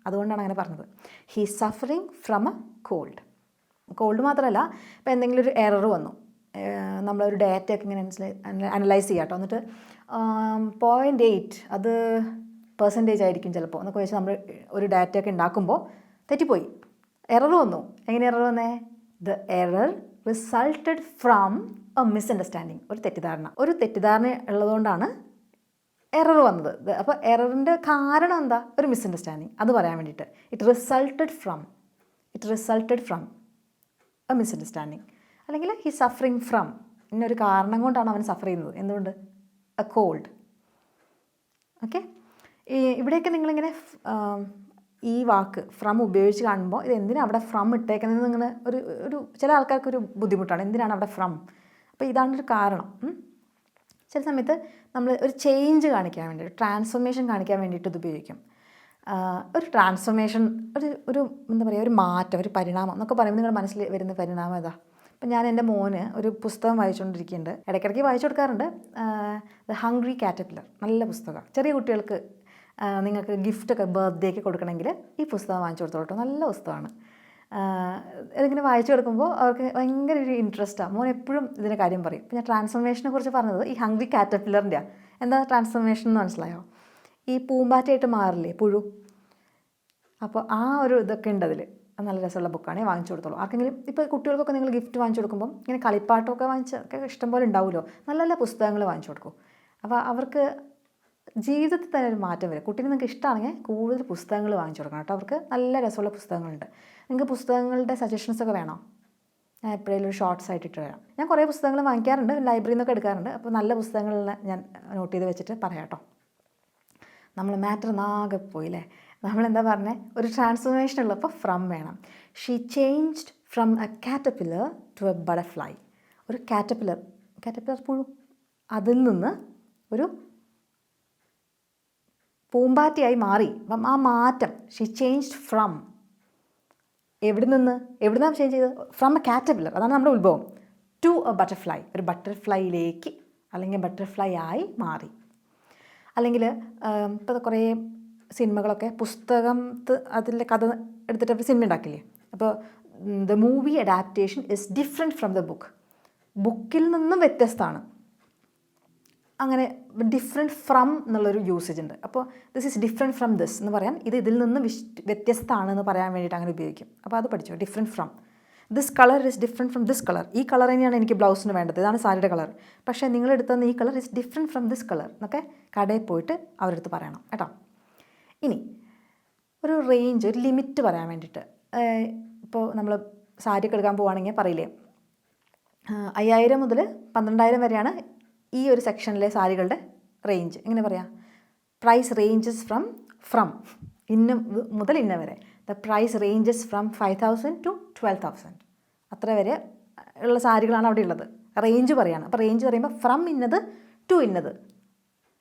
അതുകൊണ്ടാണ് അങ്ങനെ പറഞ്ഞത്. He suffering from a cold. Cold മാത്രമല്ല, ഇപ്പോൾ എന്തെങ്കിലും ഒരു എറർ വന്നു, നമ്മളൊരു ഡാറ്റയൊക്കെ ഇങ്ങനെ അനലൈസ് ചെയ്യാം കേട്ടോ. എന്നിട്ട് 0.8 അത് പെർസെൻറ്റേജ് ആയിരിക്കും ചിലപ്പോൾ എന്നൊക്കെ വെച്ച് നമ്മൾ ഒരു ഡാറ്റയൊക്കെ ഉണ്ടാക്കുമ്പോൾ തെറ്റിപ്പോയി, എറർ വന്നു. എങ്ങനെ എറർ വന്നേ? The error resulted from a misunderstanding. ഒരു തെറ്റിദ്ധാരണ ഉള്ളതുകൊണ്ടാണ് എറർ വന്നത്. അപ്പോൾ എററിൻ്റെ കാരണം എന്താ? ഒരു മിസ്അണ്ടർസ്റ്റാൻഡിങ്. അത് പറയാൻ വേണ്ടിയിട്ട് it resulted from a misunderstanding. അല്ലെങ്കിൽ ഹി സഫറിങ് ഫ്രം, ഇന്നൊരു കാരണം കൊണ്ടാണ് അവൻ സഫർ ചെയ്യുന്നത്. എന്തുകൊണ്ട്? A cold. ഓക്കെ. ഇവിടെയൊക്കെ നിങ്ങളിങ്ങനെ ഈ വാക്ക് ഫ്രം ഉപയോഗിച്ച് കാണുമ്പോൾ ഇത് എന്തിനാണ് അവിടെ ഫ്രം ഇട്ടേക്കുന്നത് ഇങ്ങനെ ഒരു ചില ആൾക്കാർക്കൊരു ബുദ്ധിമുട്ടാണ്. എന്തിനാണ് അവിടെ ഫ്രം? അപ്പോൾ ഇതാണൊരു കാരണം. ചില സമയത്ത് നമ്മൾ ഒരു ചേഞ്ച് കാണിക്കാൻ വേണ്ടി, ഒരു ട്രാൻസ്ഫോർമേഷൻ കാണിക്കാൻ വേണ്ടിയിട്ട് ഇത് ഉപയോഗിക്കും. ഒരു ട്രാൻസ്ഫോർമേഷൻ, ഒരു എന്താ പറയുക, ഒരു മാറ്റം, ഒരു പരിണാമം എന്നൊക്കെ പറയുമ്പോൾ നിങ്ങളുടെ മനസ്സിൽ വരുന്ന പരിണാമം ഇതാ. അപ്പം ഞാൻ എൻ്റെ മോന് ഒരു പുസ്തകം വായിച്ചുകൊണ്ടിരിക്കുന്നുണ്ട്, ഇടയ്ക്കിടയ്ക്ക് വായിച്ചു കൊടുക്കാറുണ്ട്. The hungry caterpillar. നല്ല പുസ്തകമാണ്. ചെറിയ കുട്ടികൾക്ക് നിങ്ങൾക്ക് ഗിഫ്റ്റൊക്കെ ബർത്ത്ഡേക്ക് കൊടുക്കണമെങ്കിൽ ഈ പുസ്തകം വാങ്ങിച്ചു കൊടുത്തോളൂ. നല്ല പുസ്തകമാണ്. ഇതിങ്ങനെ വായിച്ചു കൊടുക്കുമ്പോൾ അവർക്ക് ഭയങ്കര ഒരു ഇൻട്രസ്റ്റാണ്. മോൻ എപ്പോഴും ഇതിൻ്റെ കാര്യം പറയും. അപ്പോൾ ഞാൻ ട്രാൻസ്ഫോർമേഷനെ കുറിച്ച് പറഞ്ഞത് ഈ ഹംഗ്രി കാറ്റർപില്ലറിൻ്റെയാണ്. എന്താ ട്രാൻസ്ഫോർമേഷൻ എന്ന് മനസ്സിലായോ? ഈ പൂമ്പാറ്റയായിട്ട് മാറില്ലേ പുഴു. അപ്പോൾ ആ ഒരു ഇതൊക്കെ ഉണ്ട് അതിൽ. നല്ല രസമുള്ള ബുക്കാണ്, വാങ്ങിച്ചു കൊടുത്തോളൂ. ആർക്കെങ്കിലും ഇപ്പോൾ കുട്ടികൾക്കൊക്കെ നിങ്ങൾ ഗിഫ്റ്റ് വാങ്ങിച്ചു കൊടുക്കുമ്പം ഇങ്ങനെ കളിപ്പാട്ടമൊക്കെ വാങ്ങിച്ചൊക്കെ ഇഷ്ടംപോലെ ഉണ്ടാവുമല്ലോ, നല്ല നല്ല പുസ്തകങ്ങൾ വാങ്ങിച്ചു കൊടുക്കും. അപ്പോൾ അവർക്ക് ജീവിതത്തിൽ തന്നെ ഒരു മാറ്റം വരും. കുട്ടീനെ നിങ്ങൾക്ക് ഇഷ്ടമാണെങ്കിൽ കൂടുതൽ പുസ്തകങ്ങൾ വാങ്ങിച്ചു കൊടുക്കണം കേട്ടോ. അവർക്ക് നല്ല രസമുള്ള പുസ്തകങ്ങളുണ്ട്. നിങ്ങൾക്ക് പുസ്തകങ്ങളുടെ സജഷൻസൊക്കെ വേണോ? ഞാൻ എപ്പോഴേലും ഒരു ഷോർട്സ് ആയിട്ട് ഇട്ട് തരാം. ഞാൻ കുറേ പുസ്തകങ്ങൾ വാങ്ങിക്കാറുണ്ട്, ലൈബ്രറിയിൽ നിന്നൊക്കെ എടുക്കാറുണ്ട്. അപ്പോൾ നല്ല പുസ്തകങ്ങളെല്ലാം ഞാൻ നോട്ട് ചെയ്ത് വെച്ചിട്ട് പറയാം കേട്ടോ. നമ്മൾ മാറ്റർ നാകെ പോയില്ലേ. നമ്മളെന്താ പറഞ്ഞത്, ഒരു ട്രാൻസ്ഫോർമേഷൻ ഉള്ളപ്പോൾ ഫ്രം വേണം. She changed from a caterpillar to a butterfly. ഒരു കാറ്റർപില്ലർ പുഴു, അതിൽ നിന്ന് ഒരു പൂമ്പാറ്റയായി മാറി. അപ്പം ആ മാറ്റം, ഷീ ചേഞ്ച്ഡ് ഫ്രം, എവിടുന്നാണ് ചേഞ്ച് ചെയ്തത്? ഫ്രം എ കാറ്റർപില്ലർ, അതാണ് നമ്മുടെ ഉത്ഭവം, ടു എ ബട്ടർഫ്ലൈ, ഒരു ബട്ടർഫ്ലൈയിലേക്ക് അല്ലെങ്കിൽ ബട്ടർഫ്ലൈ ആയി മാറി. അല്ലെങ്കിൽ ഇപ്പോൾ കുറേ സിനിമകളൊക്കെ അതിൻ്റെ കഥ എടുത്തിട്ട് അവർ സിനിമ ഉണ്ടാക്കില്ലേ. അപ്പോൾ the movie adaptation is different from the book. ബുക്കിൽ നിന്നും വ്യത്യസ്തമാണ്. അങ്ങനെ ഡിഫറെൻറ്റ് ഫ്രം എന്നുള്ളൊരു യൂസേജ് ഉണ്ട്. അപ്പോൾ this is different from this എന്ന് പറയാൻ, ഇതിൽ നിന്ന് വ്യത്യസ്തമാണെന്ന് പറയാൻ വേണ്ടിയിട്ട് അങ്ങനെ ഉപയോഗിക്കും. അപ്പോൾ അത് പഠിച്ചു. Different from, this colour is different from this colour. ഈ കളർ തന്നെയാണ് എനിക്ക് ബ്ലൗസിന് വേണ്ടത്, ഇതാണ് സാരിയുടെ കളർ. പക്ഷേ നിങ്ങളെടുത്തുന്ന ഈ colour is different from this colour എന്നൊക്കെ കടയിൽ പോയിട്ട് അവരെടുത്ത് പറയണം കേട്ടോ. ഇനി ഒരു റേഞ്ച്, ഒരു ലിമിറ്റ് പറയാൻ വേണ്ടിയിട്ട്, ഇപ്പോൾ നമ്മൾ സാരിയൊക്കെ എടുക്കാൻ പോവുകയാണെങ്കിൽ പറയില്ലേ, 5000 മുതൽ 12000 വരെയാണ് ഈ ഒരു സെക്ഷനിലെ സാരികളുടെ റേഞ്ച്. എങ്ങനെ പറയാം? പ്രൈസ് റേഞ്ചസ് ഫ്രം ഇന്ന മുതൽ ഇന്ന വരെ. The price ranges from 5000 to 12,000. അത്ര വരെ ഉള്ള സാരികളാണ് അവിടെ ഉള്ളത്. റേഞ്ച് പറയാണ്. അപ്പോൾ റേഞ്ച് പറയുമ്പോൾ ഫ്രം ഇന്നത് ടു ഇന്നത്,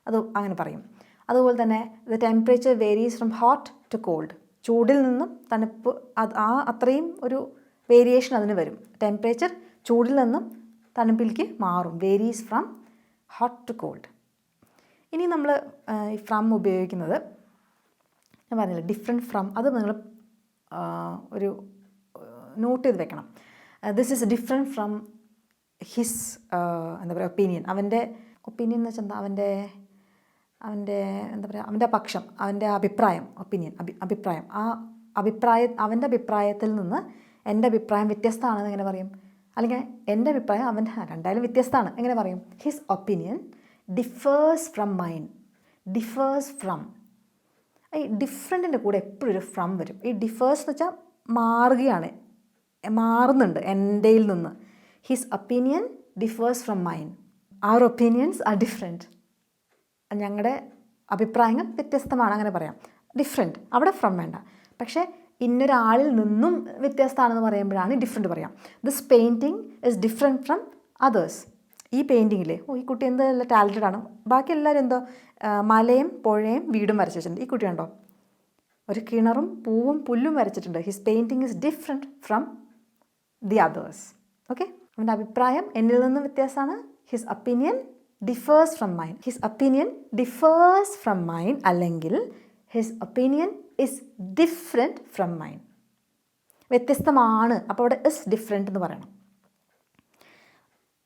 അത് അങ്ങനെ പറയും. അതുപോലെ തന്നെ the temperature varies from hot to cold. ചൂടിൽ നിന്നും തണുപ്പ്, അത്രയും ഒരു വേരിയേഷൻ അതിന് വരും. ടെമ്പറേച്ചർ ചൂടിൽ നിന്നും തണുപ്പിലേക്ക് മാറും. Varies from hot to cold. ഇനി നമ്മൾ ഈ ഫ്രം ഉപയോഗിക്കുന്നത് ഞാൻ പറഞ്ഞില്ല, ഡിഫറെൻറ്റ് ഫ്രം, അത് നിങ്ങൾ ഒരു നോട്ട് ചെയ്ത് വെക്കണം. This is different from his എന്താ പറയുക ഒപ്പീനിയൻ. അവൻ്റെ ഒപ്പീനിയൻ എന്ന് വെച്ചാൽ എന്താ, അവൻ്റെ എന്താ പറയുക, അവൻ്റെ പക്ഷം, അവൻ്റെ അഭിപ്രായം, ഒപ്പീനിയൻ അഭിപ്രായം. ആ അവൻ്റെ അഭിപ്രായത്തിൽ നിന്ന് എൻ്റെ അഭിപ്രായം വ്യത്യസ്തമാണെന്ന് എങ്ങനെ പറയും? അല്ലെങ്കിൽ എൻ്റെ അഭിപ്രായം അവൻ്റെ രണ്ടായാലും വ്യത്യസ്തമാണ് എങ്ങനെ പറയും? His opinion differs from mine. Differs from, ഈ ഡിഫറെൻറ്റിൻ്റെ കൂടെ എപ്പോഴും ഒരു ഫ്രം വരും. ഈ ഡിഫേഴ്സ് എന്ന് വെച്ചാൽ മാറുകയാണ്, മാറുന്നുണ്ട് എൻ്റെയിൽ നിന്ന്. His opinion differs from mine. അവർ ഒപ്പീനിയൻസ് ആർ ഡിഫറെൻറ്റ്. ഞങ്ങളുടെ അഭിപ്രായങ്ങൾ വ്യത്യസ്തമാണ് അങ്ങനെ പറയാം. ഡിഫറെൻറ്റ്, അവിടെ ഫ്രം വേണ്ട. പക്ഷേ ഇന്നൊരാളിൽ നിന്നും വ്യത്യസ്തമാണെന്ന് പറയുമ്പോഴാണ് ഡിഫറെൻറ്റ് പറയാം. This painting is different from others. ഈ പെയിൻറ്റിങ്ങിലെ ഈ കുട്ടി എന്തെല്ലാം ടാലൻറ്റഡ് ആണ്. ബാക്കി എല്ലാവരും എന്തോ മലയും പുഴയും വീടും വരച്ച് വെച്ചിട്ടുണ്ട്. ഈ കുട്ടി ഉണ്ടോ ഒരു കിണറും പൂവും പുല്ലും വരച്ചിട്ടുണ്ട്. His painting is different from the others. Okay, അവൻ്റെ അഭിപ്രായം എന്നിൽ നിന്ന് വ്യത്യാസമാണ്. His opinion differs from mine. His opinion differs from mine, അല്ലെങ്കിൽ his opinion is different from mine. വ്യത്യസ്തമാണ്, അപ്പോൾ അവിടെ ഇസ് ഡിഫറെൻറ്റ് എന്ന് പറയണം.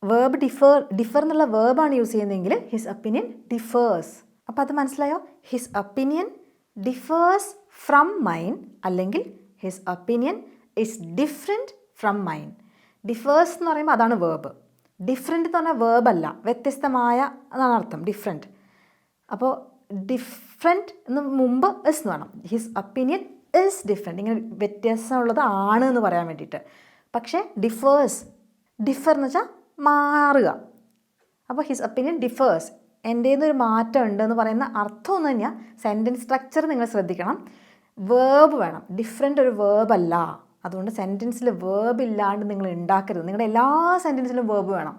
വേർബ് ഡിഫർ എന്നുള്ള വേർബാണ് യൂസ് ചെയ്യുന്നതെങ്കിൽ ഹിസ് ഒപ്പീനിയൻ ഡിഫേഴ്സ്. അപ്പോൾ അത് മനസ്സിലായോ? His opinion differs from mine, അല്ലെങ്കിൽ his opinion is different from mine. Differs എന്ന് പറയുമ്പോൾ അതാണ് വേർബ്. ഡിഫറെൻറ്റ് എന്ന് പറഞ്ഞാൽ വേർബല്ല, വ്യത്യസ്തമായ എന്നാണ് അർത്ഥം ഡിഫറെൻറ്റ്. അപ്പോൾ ഡിഫറെൻറ്റ് എന്ന് മുമ്പ് ഇസ് എന്ന് വേണം. ഹിസ് ഒപ്പീനിയൻ ഇസ് ഡിഫറെൻറ്റ്, ഇങ്ങനെ വ്യത്യാസമുള്ളത് ആണ് എന്ന് പറയാൻ വേണ്ടിയിട്ട്. പക്ഷേ ഡിഫേഴ്സ്, ഡിഫർ എന്ന് വെച്ചാൽ മാറുക. അപ്പോൾ ഹിസ് ഒപ്പീനിയൻ ഡിഫേഴ്സ്, എൻ്റെ ഒരു മാറ്റം ഉണ്ട് എന്ന് പറയുന്ന അർത്ഥം ഒന്ന് തന്നെയാണ്. സെൻറ്റൻസ് സ്ട്രക്ചർ നിങ്ങൾ ശ്രദ്ധിക്കണം. വേർബ് വേണം, ഡിഫറെൻ്റ് ഒരു വേർബല്ല. അതുകൊണ്ട് സെൻറ്റൻസിൽ വേർബ് ഇല്ലാണ്ട് നിങ്ങൾ ഉണ്ടാക്കരുത്. നിങ്ങളുടെ എല്ലാ സെൻറ്റൻസിലും വേർബ് വേണം.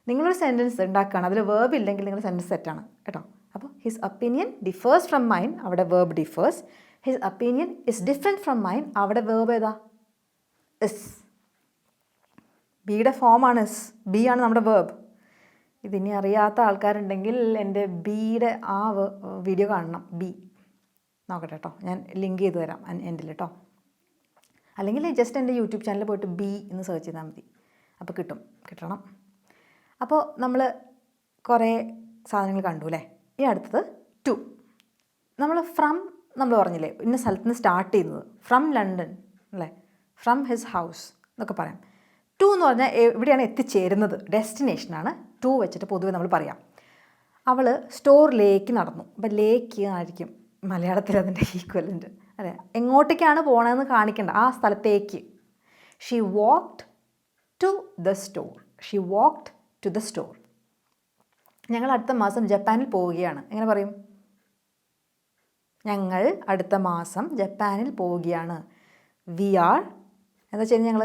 നിങ്ങളൊരു സെൻറ്റൻസ് ഉണ്ടാക്കുകയാണ്, അതിൽ വേർബ് ഇല്ലെങ്കിൽ നിങ്ങളുടെ സെൻറ്റൻസ് സെറ്റാണ് കേട്ടോ. അപ്പോൾ his opinion differs from mine, അവിടെ verb differs. His opinion is different from mine, അവിടെ വേർബ് ഏതാ? ഇസ്. ബിയുടെ ഫോമാണ് ഇസ്. ബി ആണ് നമ്മുടെ വേർബ്. ഇതിനി അറിയാത്ത ആൾക്കാരുണ്ടെങ്കിൽ എൻ്റെ ബിയുടെ ആ വീഡിയോ കാണണം. ബി നോക്കട്ടെ കേട്ടോ, ഞാൻ ലിങ്ക് ചെയ്ത് തരാം എൻഡിൽ കേട്ടോ. അല്ലെങ്കിൽ ജസ്റ്റ് എൻ്റെ യൂട്യൂബ് ചാനലിൽ പോയിട്ട് ബി എന്ന് സെർച്ച് ചെയ്താൽ മതി, അപ്പോൾ കിട്ടണം. അപ്പോൾ നമ്മൾ കുറേ സാധനങ്ങൾ കണ്ടു അല്ലേ. ഇനി അടുത്തത് ടു. നമ്മൾ ഫ്രം നമ്മൾ പറഞ്ഞില്ലേ ഇന്ന സ്ഥലത്ത് നിന്ന് സ്റ്റാർട്ട് ചെയ്യുന്നത്, ഫ്രം ലണ്ടൻ അല്ലേ, ഫ്രം ഹിസ് ഹൗസ് എന്നൊക്കെ പറയാം. ടു എന്ന് പറഞ്ഞാൽ എവിടെയാണ് എത്തിച്ചേരുന്നത്, ഡെസ്റ്റിനേഷനാണ് ടു വെച്ചിട്ട് പൊതുവെ നമ്മൾ പറയാം. അവൾ സ്റ്റോറിലേക്ക് നടന്നു. അപ്പം ലേക്ക് ആയിരിക്കും മലയാളത്തിൽ അതിൻ്റെ ഈക്വലൻ്റ് അല്ലേ. എങ്ങോട്ടേക്കാണ് പോകണമെന്ന് കാണിക്കേണ്ട, ആ സ്ഥലത്തേക്ക്. She walked to the store. She walked to the store. ഞങ്ങൾ അടുത്ത മാസം ജപ്പാനിൽ പോവുകയാണ്. എങ്ങനെ പറയും? ഞങ്ങൾ അടുത്ത മാസം ജപ്പാനിൽ പോവുകയാണ്. വി ആർ എന്താ വെച്ചാൽ ഞങ്ങൾ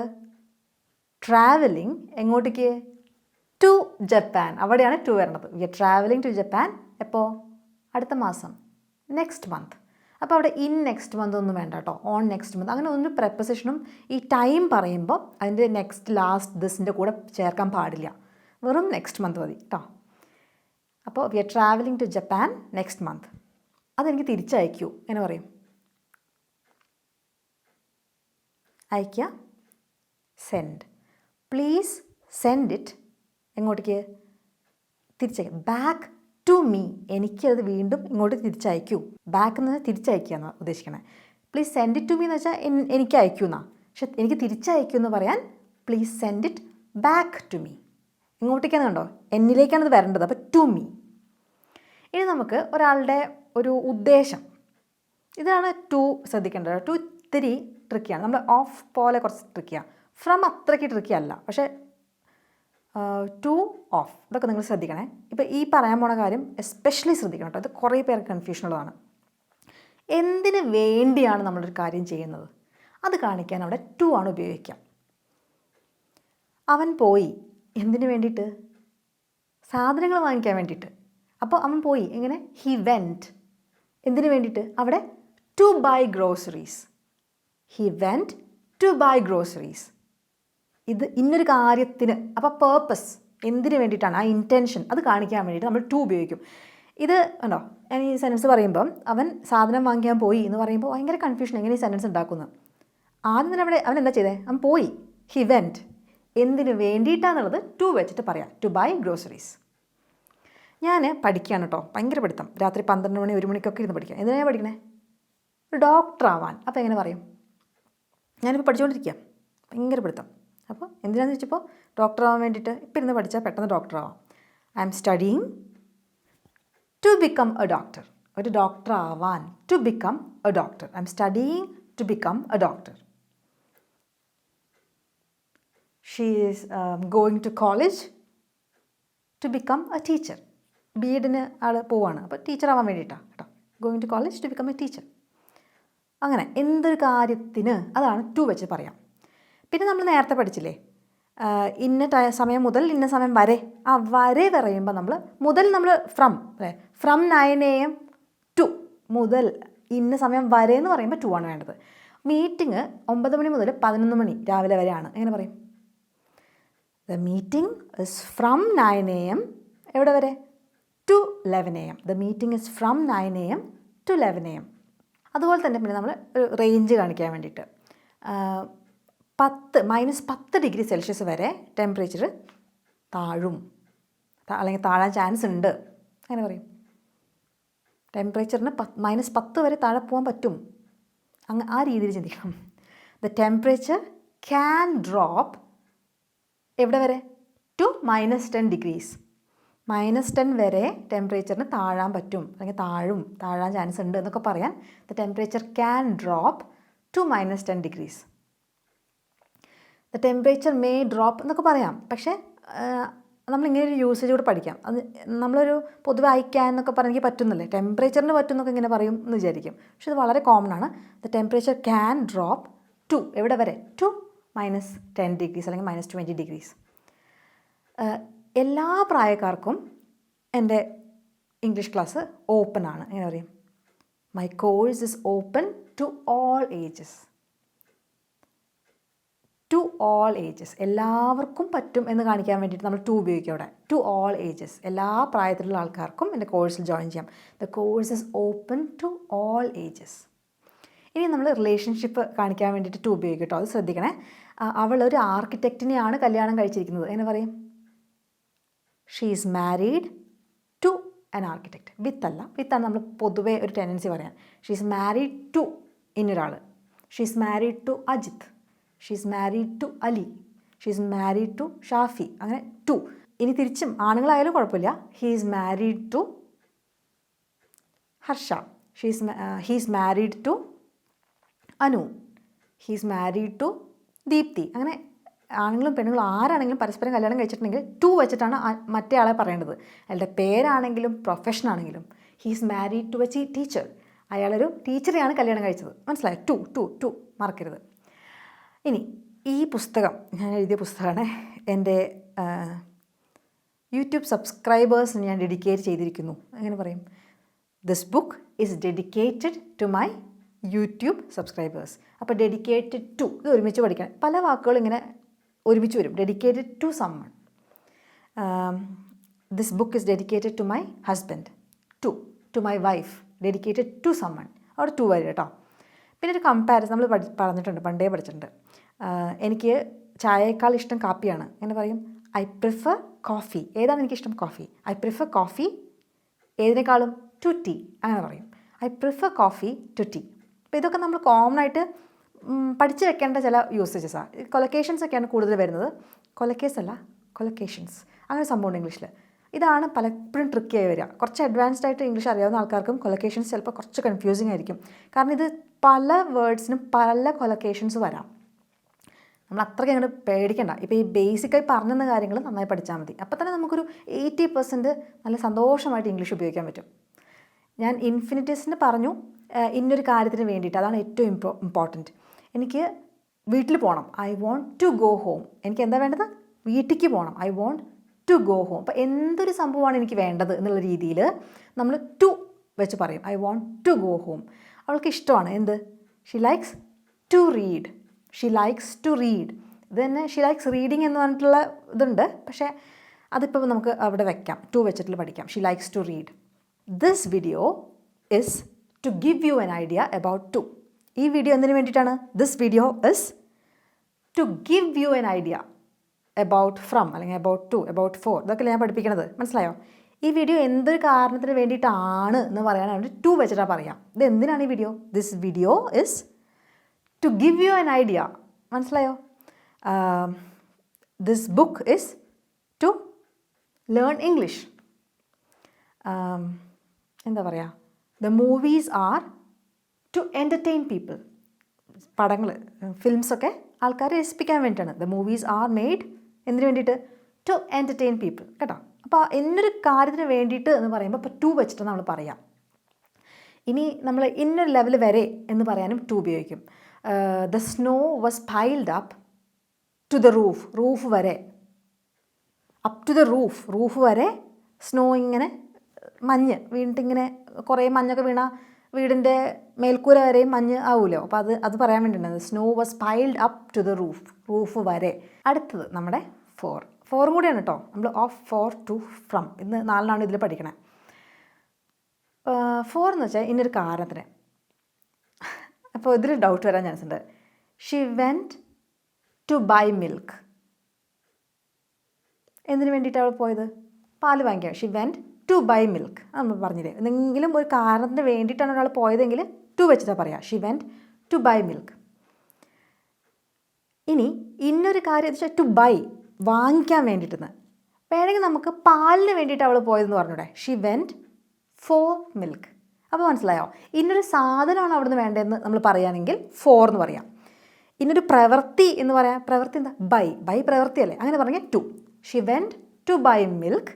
ട്രാവലിംഗ് എങ്ങോട്ടേക്ക്? To Japan. അവിടെയാണ് ടു വരണത്. We are travelling to Japan. എപ്പോൾ? അടുത്ത മാസം, നെക്സ്റ്റ് മന്ത്. അപ്പോൾ അവിടെ ഇൻ നെക്സ്റ്റ് മന്ത് ഒന്നും വേണ്ട കേട്ടോ, ഓൺ നെക്സ്റ്റ് മന്ത് അങ്ങനെ ഒന്നും പ്രപ്പോസിഷനും ഈ ടൈം പറയുമ്പോൾ അതിൻ്റെ നെക്സ്റ്റ് ലാസ്റ്റ് ദിസിൻ്റെ കൂടെ ചേർക്കാൻ പാടില്ല. വെറും നെക്സ്റ്റ് മന്ത് മതി കേട്ടോ. അപ്പോൾ we are travelling to Japan next month. അതെനിക്ക് തിരിച്ചയക്കൂ. എങ്ങനെ പറയും? അയയ്ക്കുക, സെൻഡ്. പ്ലീസ് സെൻഡ് ഇറ്റ് എങ്ങോട്ടേക്ക്? തിരിച്ചയക്കുക. Back to me. എനിക്കത് വീണ്ടും ഇങ്ങോട്ട് തിരിച്ചയക്കൂ. ബാക്ക് എന്ന് തിരിച്ചയക്കുക എന്നാണ് ഉദ്ദേശിക്കണേ. Please send it to me എന്ന് വെച്ചാൽ എനിക്ക് അയക്കൂ എന്നാണ്. പക്ഷെ എനിക്ക് തിരിച്ചയക്കൂ എന്ന് പറയാൻ please send it back to me. ഇങ്ങോട്ടേക്കാണ് കണ്ടോ, എന്നിലേക്കാണ് ഇത് വരേണ്ടത്. അപ്പോൾ ടു മീ. ഇനി നമുക്ക് ഒരാളുടെ ഒരു ഉദ്ദേശം, ഇതാണ് ടു ശ്രദ്ധിക്കേണ്ടത്. ടു ഇത്തിരി ട്രിക്കിയാണ്. നമ്മൾ ഓഫ് പോലെ കുറച്ച് ട്രിക്കിയാണ്. ഫ്രം അത്രയ്ക്ക് ട്രിക്കി അല്ല, പക്ഷേ ടു ഓഫ് ഇതൊക്കെ നിങ്ങൾ ശ്രദ്ധിക്കണേ. ഇപ്പോൾ ഈ പറയാൻ പോണ കാര്യം എസ്പെഷ്യലി ശ്രദ്ധിക്കണം കേട്ടോ. ഇത് കുറേ പേർക്ക് കൺഫ്യൂഷനുള്ളതാണ്. എന്തിന് വേണ്ടിയാണ് നമ്മളൊരു കാര്യം ചെയ്യുന്നത് അത് കാണിക്കാൻ അവിടെ ടു ആണ് ഉപയോഗിക്കുക. അവൻ പോയി എന്തിനു വേണ്ടിയിട്ട്? സാധനങ്ങൾ വാങ്ങിക്കാൻ വേണ്ടിയിട്ട്. അപ്പോൾ അവൻ പോയി എങ്ങനെ? He went. എന്തിനു വേണ്ടിയിട്ട്? അവിടെ to buy groceries. He went to buy groceries. ഇത് ഇന്നൊരു കാര്യത്തിന്. അപ്പോൾ പേർപ്പസ് എന്തിനു വേണ്ടിയിട്ടാണ്, ആ ഇൻറ്റൻഷൻ അത് കാണിക്കാൻ വേണ്ടിയിട്ട് നമ്മൾ ടു ഉപയോഗിക്കും. ഇത് ഉണ്ടോ, ഞാൻ ഈ സെൻറ്റൻസ് പറയുമ്പം അവൻ സാധനം വാങ്ങിക്കാൻ പോയി എന്ന് പറയുമ്പോൾ ഭയങ്കര കൺഫ്യൂഷൻ, എങ്ങനെ ഈ സെൻറ്റൻസ് ഉണ്ടാക്കുന്നത്. ആദ്യം തന്നെ അവിടെ അവൻ എന്താ ചെയ്തേ? അവൻ പോയി, ഹി വെൻറ്റ്. എന്തിനു വേണ്ടിയിട്ടാണെന്നുള്ളത് ടു വെച്ചിട്ട് പറയാം, ടു ബൈ ഗ്രോസറീസ്. ഞാൻ പഠിക്കുകയാണ് കേട്ടോ, ഭയങ്കര പഠിത്തം. രാത്രി 12 മണി 1 മണിക്കൊക്കെ ഇരുന്ന് പഠിക്കാം. എന്തിനാണ് പഠിക്കണേ? ഒരു ഡോക്ടർ ആവാൻ. അപ്പോൾ എങ്ങനെ പറയും? ഞാനിപ്പോൾ പഠിച്ചുകൊണ്ടിരിക്കുക, ഭയങ്കര പഠിത്തം. അപ്പോൾ എന്തിനാണെന്ന് വെച്ചപ്പോൾ ഡോക്ടർ ആവാൻ വേണ്ടിയിട്ട്. ഇപ്പം ഇരുന്ന് പഠിച്ചാൽ പെട്ടെന്ന് ഡോക്ടർ ആവാം. I'm studying to become a doctor. ഒരു ഡോക്ടർ ആവാൻ, to become a doctor. I'm studying to become a doctor. She is going to college to become a teacher. B എഡിന് ആൾ പോവാണ്, അപ്പോൾ ടീച്ചർ ആവാൻ വേണ്ടിയിട്ടാണ് കേട്ടോ. Going to college to become a teacher. അങ്ങനെ എന്തൊരു കാര്യത്തിന് അതാണ് ടു വെച്ച് പറയാം. പിന്നെ നമ്മൾ നേരത്തെ പഠിച്ചില്ലേ, ഇന്ന സമയം മുതൽ ഇന്ന സമയം വരെ. ആ വരെ പറയുമ്പോൾ നമ്മൾ മുതൽ നമ്മൾ ഫ്രം അല്ലേ, ഫ്രം 9 AM ടു മുതൽ ഇന്ന സമയം വരെ എന്ന് പറയുമ്പോൾ ടു ആണ് വേണ്ടത്. മീറ്റിംഗ് 9 മണി മുതൽ 11 മണി രാവിലെ വരെയാണ്. എങ്ങനെ പറയും? The meeting is from 9 AM എവിടെ വരെ? To 11 AM. The meeting is from 9 AM to 11 AM. അതുപോലെ തന്നെ പിന്നെ നമ്മൾ ഒരു റേഞ്ച് കാണിക്കാൻ വേണ്ടിയിട്ട് -10 ഡിഗ്രി സെൽഷ്യസ് വരെ ടെമ്പറേച്ചർ താഴും, അല്ലെങ്കിൽ താഴാൻ ചാൻസ് ഉണ്ട്. അങ്ങനെ പറയും. ടെമ്പറേച്ചറിന് -10 വരെ താഴെ പോകാൻ പറ്റും. ആ രീതിയിൽ ചിന്തിക്കണം. ദ ടെമ്പറേച്ചർ ക്യാൻ ഡ്രോപ്പ് എവിടെ വരെ? To -10 degrees. -10 വരെ ടെമ്പറേച്ചറിന് താഴാൻ പറ്റും, അല്ലെങ്കിൽ താഴാൻ ചാൻസ് ഉണ്ട് എന്നൊക്കെ പറയാൻ the temperature can drop to -10 degrees. The temperature may drop എന്നൊക്കെ പറയാം. പക്ഷേ നമ്മളിങ്ങനെ ഒരു യൂസേജ് കൂടെ പഠിക്കാം. അത് നമ്മളൊരു പൊതുവെ ഐ ക്യാൻ എന്നൊക്കെ പറഞ്ഞെങ്കിൽ പറ്റുന്നില്ലേ, ടെമ്പറേച്ചറിന് പറ്റുന്നൊക്കെ ഇങ്ങനെ പറയും എന്ന് വിചാരിക്കും. പക്ഷെ ഇത് വളരെ കോമൺ ആണ്. The temperature can drop to എവിടെ വരെ? ടു -10 ഡിഗ്രീസ് അല്ലെങ്കിൽ -20 ഡിഗ്രീസ്. എല്ലാ പ്രായക്കാർക്കും എൻ്റെ ഇംഗ്ലീഷ് ക്ലാസ് ഓപ്പൺ ആണ്. എങ്ങനെ പറയും? My course is open to all ages. To all ages, എല്ലാവർക്കും പറ്റും എന്ന് കാണിക്കാൻ വേണ്ടിയിട്ട് നമ്മൾ ടു ഉപയോഗിക്കും അവിടെ. ടു ഓൾ ഏജസ്, എല്ലാ പ്രായത്തിലുള്ള ആൾക്കാർക്കും എൻ്റെ കോഴ്സിൽ ജോയിൻ ചെയ്യാം. The course is open to all ages. ഇനി നമ്മൾ റിലേഷൻഷിപ്പ് കാണിക്കാൻ വേണ്ടിയിട്ട് ടു ഉപയോഗിക്കും കേട്ടോ, അത് ശ്രദ്ധിക്കണേ. അവൾ ഒരു ആർക്കിടെക്റ്റിനെയാണ് കല്യാണം കഴിച്ചിരിക്കുന്നത്. എങ്ങനെ പറയും? She is married to an architect. വിത്തല്ല, വിത്താണ് നമ്മൾ പൊതുവേ ഒരു ടെൻഡൻസി പറയാൻ. ഷീസ് മാരീഡ് ടു ഇന്നൊരാൾ. She's married to Ajith. She's married to Ali. She's married to Shafi. അങ്ങനെ ടു. ഇനി തിരിച്ചും ആണുങ്ങളായാലും കുഴപ്പമില്ല. He's married to Harsha. He's married to Anu. He's married to Deepthi. അങ്ങനെ ആണുങ്ങളും പെണ്ണുങ്ങളും ആരാണെങ്കിലും പരസ്പരം കല്യാണം കഴിച്ചിട്ടുണ്ടെങ്കിൽ ടു വെച്ചിട്ടാണ് മറ്റേ ആളെ പറയേണ്ടത്. അയാളുടെ പേരാണെങ്കിലും പ്രൊഫഷനാണെങ്കിലും. He's married to a teacher. അയാളൊരു ടീച്ചറെയാണ് കല്യാണം കഴിച്ചത്. മനസ്സിലായോ? ടു ടു ടു മറക്കരുത്. ഇനി ഈ പുസ്തകം ഞാൻ എഴുതിയ പുസ്തകമാണ്. എൻ്റെ യൂട്യൂബ് സബ്സ്ക്രൈബേഴ്സിന് ഞാൻ ഡെഡിക്കേറ്റ് ചെയ്തിരിക്കുന്നു. എങ്ങനെ പറയും? This book is dedicated to my YouTube subscribers. അപ്പോൾ ഡെഡിക്കേറ്റഡ് ടു ഇത് ഒരുമിച്ച് പഠിക്കണം. പല വാക്കുകളും ഇങ്ങനെ ഒരുമിച്ച് വരും. Dedicated to someone. This book is dedicated to my husband. To my wife. Dedicated to someone. അവിടെ ടു വരും കേട്ടോ. പിന്നെ ഒരു കമ്പാരിസൺ നമ്മൾ പറഞ്ഞിട്ടുണ്ട്, പണ്ടേ പഠിച്ചിട്ടുണ്ട്. എനിക്ക് ചായയേക്കാൾ ഇഷ്ടം കാപ്പിയാണ്. എങ്ങനെ പറയും? I prefer coffee. ഏതാണ് എനിക്കിഷ്ടം? കോഫി. ഐ പ്രിഫർ കോഫി ഏതിനേക്കാളും ടു ടീ. അങ്ങനെ പറയും. I prefer coffee to tea. അപ്പോൾ ഇതൊക്കെ നമ്മൾ കോമൺ ആയിട്ട് പഠിച്ചു വെക്കേണ്ട ചില യൂസേജസാണ്. കൊലക്കേഷൻസ് ഒക്കെയാണ് കൂടുതൽ വരുന്നത്. കൊലക്കേസ് അല്ല, കൊലക്കേഷൻസ്. അങ്ങനെ സംഭവമുണ്ട് ഇംഗ്ലീഷിൽ. ഇതാണ് പലപ്പോഴും ട്രിക്കിയായി വരിക. കുറച്ച് അഡ്വാൻസ്ഡ് ആയിട്ട് ഇംഗ്ലീഷ് അറിയാവുന്ന ആൾക്കാർക്കും കൊലക്കേഷൻസ് ചിലപ്പോൾ കുറച്ച് കൺഫ്യൂസിങ് ആയിരിക്കും. കാരണം ഇത് പല വേർഡ്സിനും പല കൊലക്കേഷൻസ് വരാം. നമ്മൾ അത്രയ്ക്ക് അങ്ങോട്ട് പേടിക്കണ്ട. ഇപ്പോൾ ഈ ബേസിക്കായി പറഞ്ഞെന്ന കാര്യങ്ങൾ നന്നായി പഠിച്ചാൽ മതി. അപ്പോൾ തന്നെ നമുക്കൊരു 80% നല്ല സന്തോഷമായിട്ട് ഇംഗ്ലീഷ് ഉപയോഗിക്കാൻ പറ്റും. ഞാൻ ഇൻഫിനിറ്റീവ്സിന് പറഞ്ഞു ഇന്നൊരു കാര്യത്തിന് വേണ്ടിയിട്ട്. അതാണ് ഏറ്റവും ഇമ്പോർട്ടൻറ്റ്. എനിക്ക് വീട്ടിൽ പോകണം. I want to go home. എനിക്ക് എന്താ വേണ്ടത്? വീട്ടിലേക്ക് പോകണം. I want to go home. അപ്പോൾ എന്തൊരു സംഭവമാണ് എനിക്ക് വേണ്ടത് എന്നുള്ള രീതിയിൽ നമ്മൾ ടു വെച്ച് പറയും. I want to go home. അവൾക്ക് ഇഷ്ടമാണ് എന്ത്? She likes to read. She likes to read. ഇത് തന്നെ ഷി ലൈക്സ് റീഡിങ് എന്ന് പറഞ്ഞിട്ടുള്ള ഇതുണ്ട്. പക്ഷേ അതിപ്പോൾ നമുക്ക് അവിടെ വെക്കാം. ടു വെച്ചിട്ട് പഠിക്കാം. She likes to read. This video is to give you an idea about to. ഈ വീഡിയോ എന്തിനു വേണ്ടിയിട്ടാണ്? This video is to give you an idea about from, അല്ലെങ്കിൽ അബൌട്ട് ടു, അബൌട്ട് ഫോർ. ഇതൊക്കെ ഞാൻ പഠിപ്പിക്കണത്. മനസ്സിലായോ? ഈ വീഡിയോ എന്തൊരു കാരണത്തിന് വേണ്ടിയിട്ടാണ് എന്ന് പറയാനാണ് ടു വെച്ചിട്ടാണ് പറയാം. ഇത് എന്തിനാണ് ഈ video? This video is to give you an idea. മനസ്സിലായോ? This book is to learn English. എന്താ പറയുക? The movies are to entertain people. പടങ്ങൾ, ഫിലിംസൊക്കെ ആൾക്കാരെ രസിപ്പിക്കാൻ വേണ്ടിയിട്ടാണ്. ദ മൂവീസ് ആർ മെയ്ഡ് എന്തിനു വേണ്ടിയിട്ട്? To entertain people. കേട്ടോ? അപ്പോൾ ഇന്നൊരു കാര്യത്തിന് വേണ്ടിയിട്ട് എന്ന് പറയുമ്പോൾ ഇപ്പോൾ ടു വെച്ചിട്ട് നമ്മൾ പറയാം. ഇനി നമ്മൾ ഇന്നൊരു ലെവൽ വരെ എന്ന് പറയാനും ടു ഉപയോഗിക്കും. The snow was piled up to the roof. Roof വരെ. Up to the roof. Roof വരെ സ്നോ ഇങ്ങനെ മഞ്ഞ് വീണിട്ടിങ്ങനെ കുറേ മഞ്ഞൊക്കെ വീണ വീടിൻ്റെ മേൽക്കൂര വരെയും മഞ്ഞ് ആവുമല്ലോ. അപ്പോൾ അത് പറയാൻ വേണ്ടിയിട്ടുണ്ട്. Snow was piled up to the roof. Roof വരെ. അടുത്തത് നമ്മുടെ ഫോറും കൂടിയാണ് കേട്ടോ. നമ്മൾ ഓഫ്, ഫോർ, ടു, ഫ്രം. ഇന്ന് 4 ഇതിൽ പഠിക്കണേ. ഫോർ എന്ന് വെച്ചാൽ ഇന്നൊരു കാരണത്തിന്. അപ്പോൾ ഇതിൽ ഡൗട്ട് വരാൻ ചാൻസ് ഉണ്ട്. She went to buy milk. എന്തിനു വേണ്ടിയിട്ടാണ് അവൾ പോയത്? പാല് വാങ്ങിക്കാൻ. She went to buy milk. നമ്മൾ പറഞ്ഞില്ലേ, എന്തെങ്കിലും ഒരു കാരണത്തിന് വേണ്ടിയിട്ടാണ് ഒരാൾ പോയതെങ്കിൽ ടു വെച്ചിട്ടാണ് പറയുക. She went to buy milk. ഇനി ഇന്നൊരു കാര്യം എന്ന് വെച്ചാൽ ടു ബൈ, വാങ്ങിക്കാൻ വേണ്ടിയിട്ടെന്ന്. വേണമെങ്കിൽ നമുക്ക് പാലിന് വേണ്ടിയിട്ട് അവൾ പോയതെന്ന് പറഞ്ഞൂടെ? She went for milk. അപ്പോൾ മനസ്സിലായോ? ഇന്നൊരു സാധനമാണ് അവിടുന്ന് വേണ്ടതെന്ന് നമ്മൾ പറയുകയാണെങ്കിൽ ഫോർ എന്ന് പറയാം. ഇന്നൊരു പ്രവൃത്തി എന്ന് പറയാം. പ്രവൃത്തി എന്താ? ബൈ പ്രവൃത്തിയല്ലേ? അങ്ങനെ പറഞ്ഞാൽ to. She went to buy milk.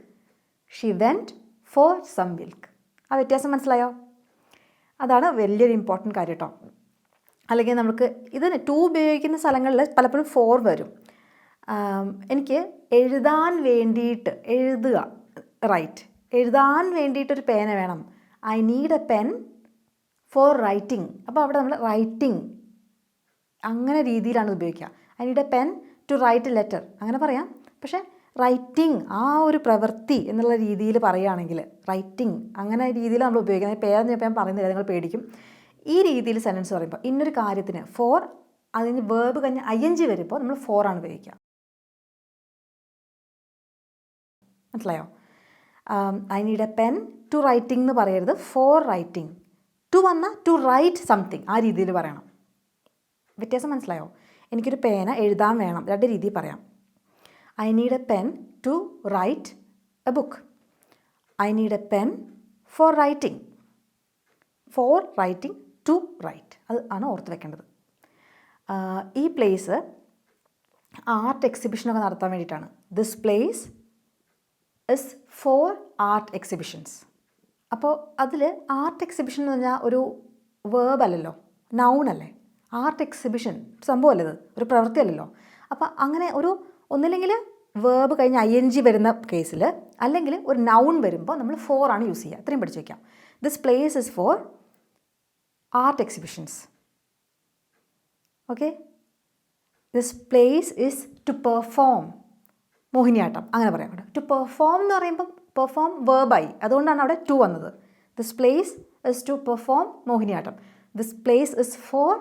She went for some milk. ആ വ്യത്യാസം മനസ്സിലായോ? അതാണ് വലിയൊരു ഇമ്പോർട്ടൻറ്റ് കാര്യം കേട്ടോ. അല്ലെങ്കിൽ നമുക്ക് ഇതിന് ടു ഉപയോഗിക്കുന്ന സ്ഥലങ്ങളിൽ പലപ്പോഴും ഫോർ വരും. എനിക്ക് എഴുതാൻ വേണ്ടിയിട്ട്, എഴുതുക, റൈറ്റ്, എഴുതാൻ വേണ്ടിയിട്ടൊരു പേന വേണം. I need a pen for writing. അപ്പോൾ അവിടെ നമ്മൾ റൈറ്റിംഗ് അങ്ങനെ രീതിയിലാണ് ഉപയോഗിക്കുക. I need a pen to write a letter അങ്ങനെ പറയാം. പക്ഷേ റൈറ്റിംഗ് ആ ഒരു പ്രവൃത്തി എന്നുള്ള രീതിയിൽ പറയുകയാണെങ്കിൽ റൈറ്റിംഗ് അങ്ങനെ രീതിയിൽ നമ്മൾ ഉപയോഗിക്കുന്നത്. പേരെന്ന് ഞാൻ പറയുന്നില്ല, നിങ്ങൾ പേടിക്കും. ഈ രീതിയിൽ സെൻറ്റൻസ് പറയുമ്പോൾ ഇന്നൊരു കാര്യത്തിന് ഫോർ, അതിന് വേർബ് കഴിഞ്ഞ് ING വരുമ്പോൾ നമ്മൾ ഫോർ ആണ് ഉപയോഗിക്കുക. മനസ്സിലായോ? I need a pen to writing എന്ന് പറയരുത്, ഫോർ റൈറ്റിംഗ്. ടു വന്നാൽ ടു റൈറ്റ് സംതിങ്, ആ രീതിയിൽ പറയണം. വ്യത്യാസം മനസ്സിലായോ? എനിക്കൊരു പേന എഴുതാൻ വേണം, രണ്ട് രീതിയിൽ പറയാം. I need a pen to write a book. I need a pen for writing. For writing, to write, അത് ആണ് ഓർത്ത് വെക്കേണ്ടത്. ഈ പ്ലേസ് ആർട്ട് എക്സിബിഷനൊക്കെ നടത്താൻ വേണ്ടിയിട്ടാണ്. This place is for art exhibitions. അപ്പോൾ അതിൽ ആർട്ട് എക്സിബിഷൻ എന്ന് പറഞ്ഞാൽ ഒരു വേർബ് അല്ലല്ലോ, നൗൺ അല്ലേ. ആർട്ട് എക്സിബിഷൻ സംഭവമല്ലേ, ഇത് ഒരു പ്രവൃത്തി അല്ലല്ലോ. അപ്പോൾ അങ്ങനെ ഒന്നില്ലെങ്കിൽ വേർബ് കഴിഞ്ഞ് ING വരുന്ന കേസിൽ, അല്ലെങ്കിൽ ഒരു നൗൺ വരുമ്പോൾ നമ്മൾ ഫോർ ആണ് യൂസ് ചെയ്യുക. ഇത്രയും പഠിച്ചു വയ്ക്കാം. This place is for art exhibitions. Okay, this place is to perform. Mohiniyattam അങ്ങനെ പറയാം. ടു പെർഫോം എന്ന് പറയുമ്പം പെർഫോം വേർബായി, അതുകൊണ്ടാണ് അവിടെ ടു വന്നത്. This place is to perform Mohiniyattam. This place is for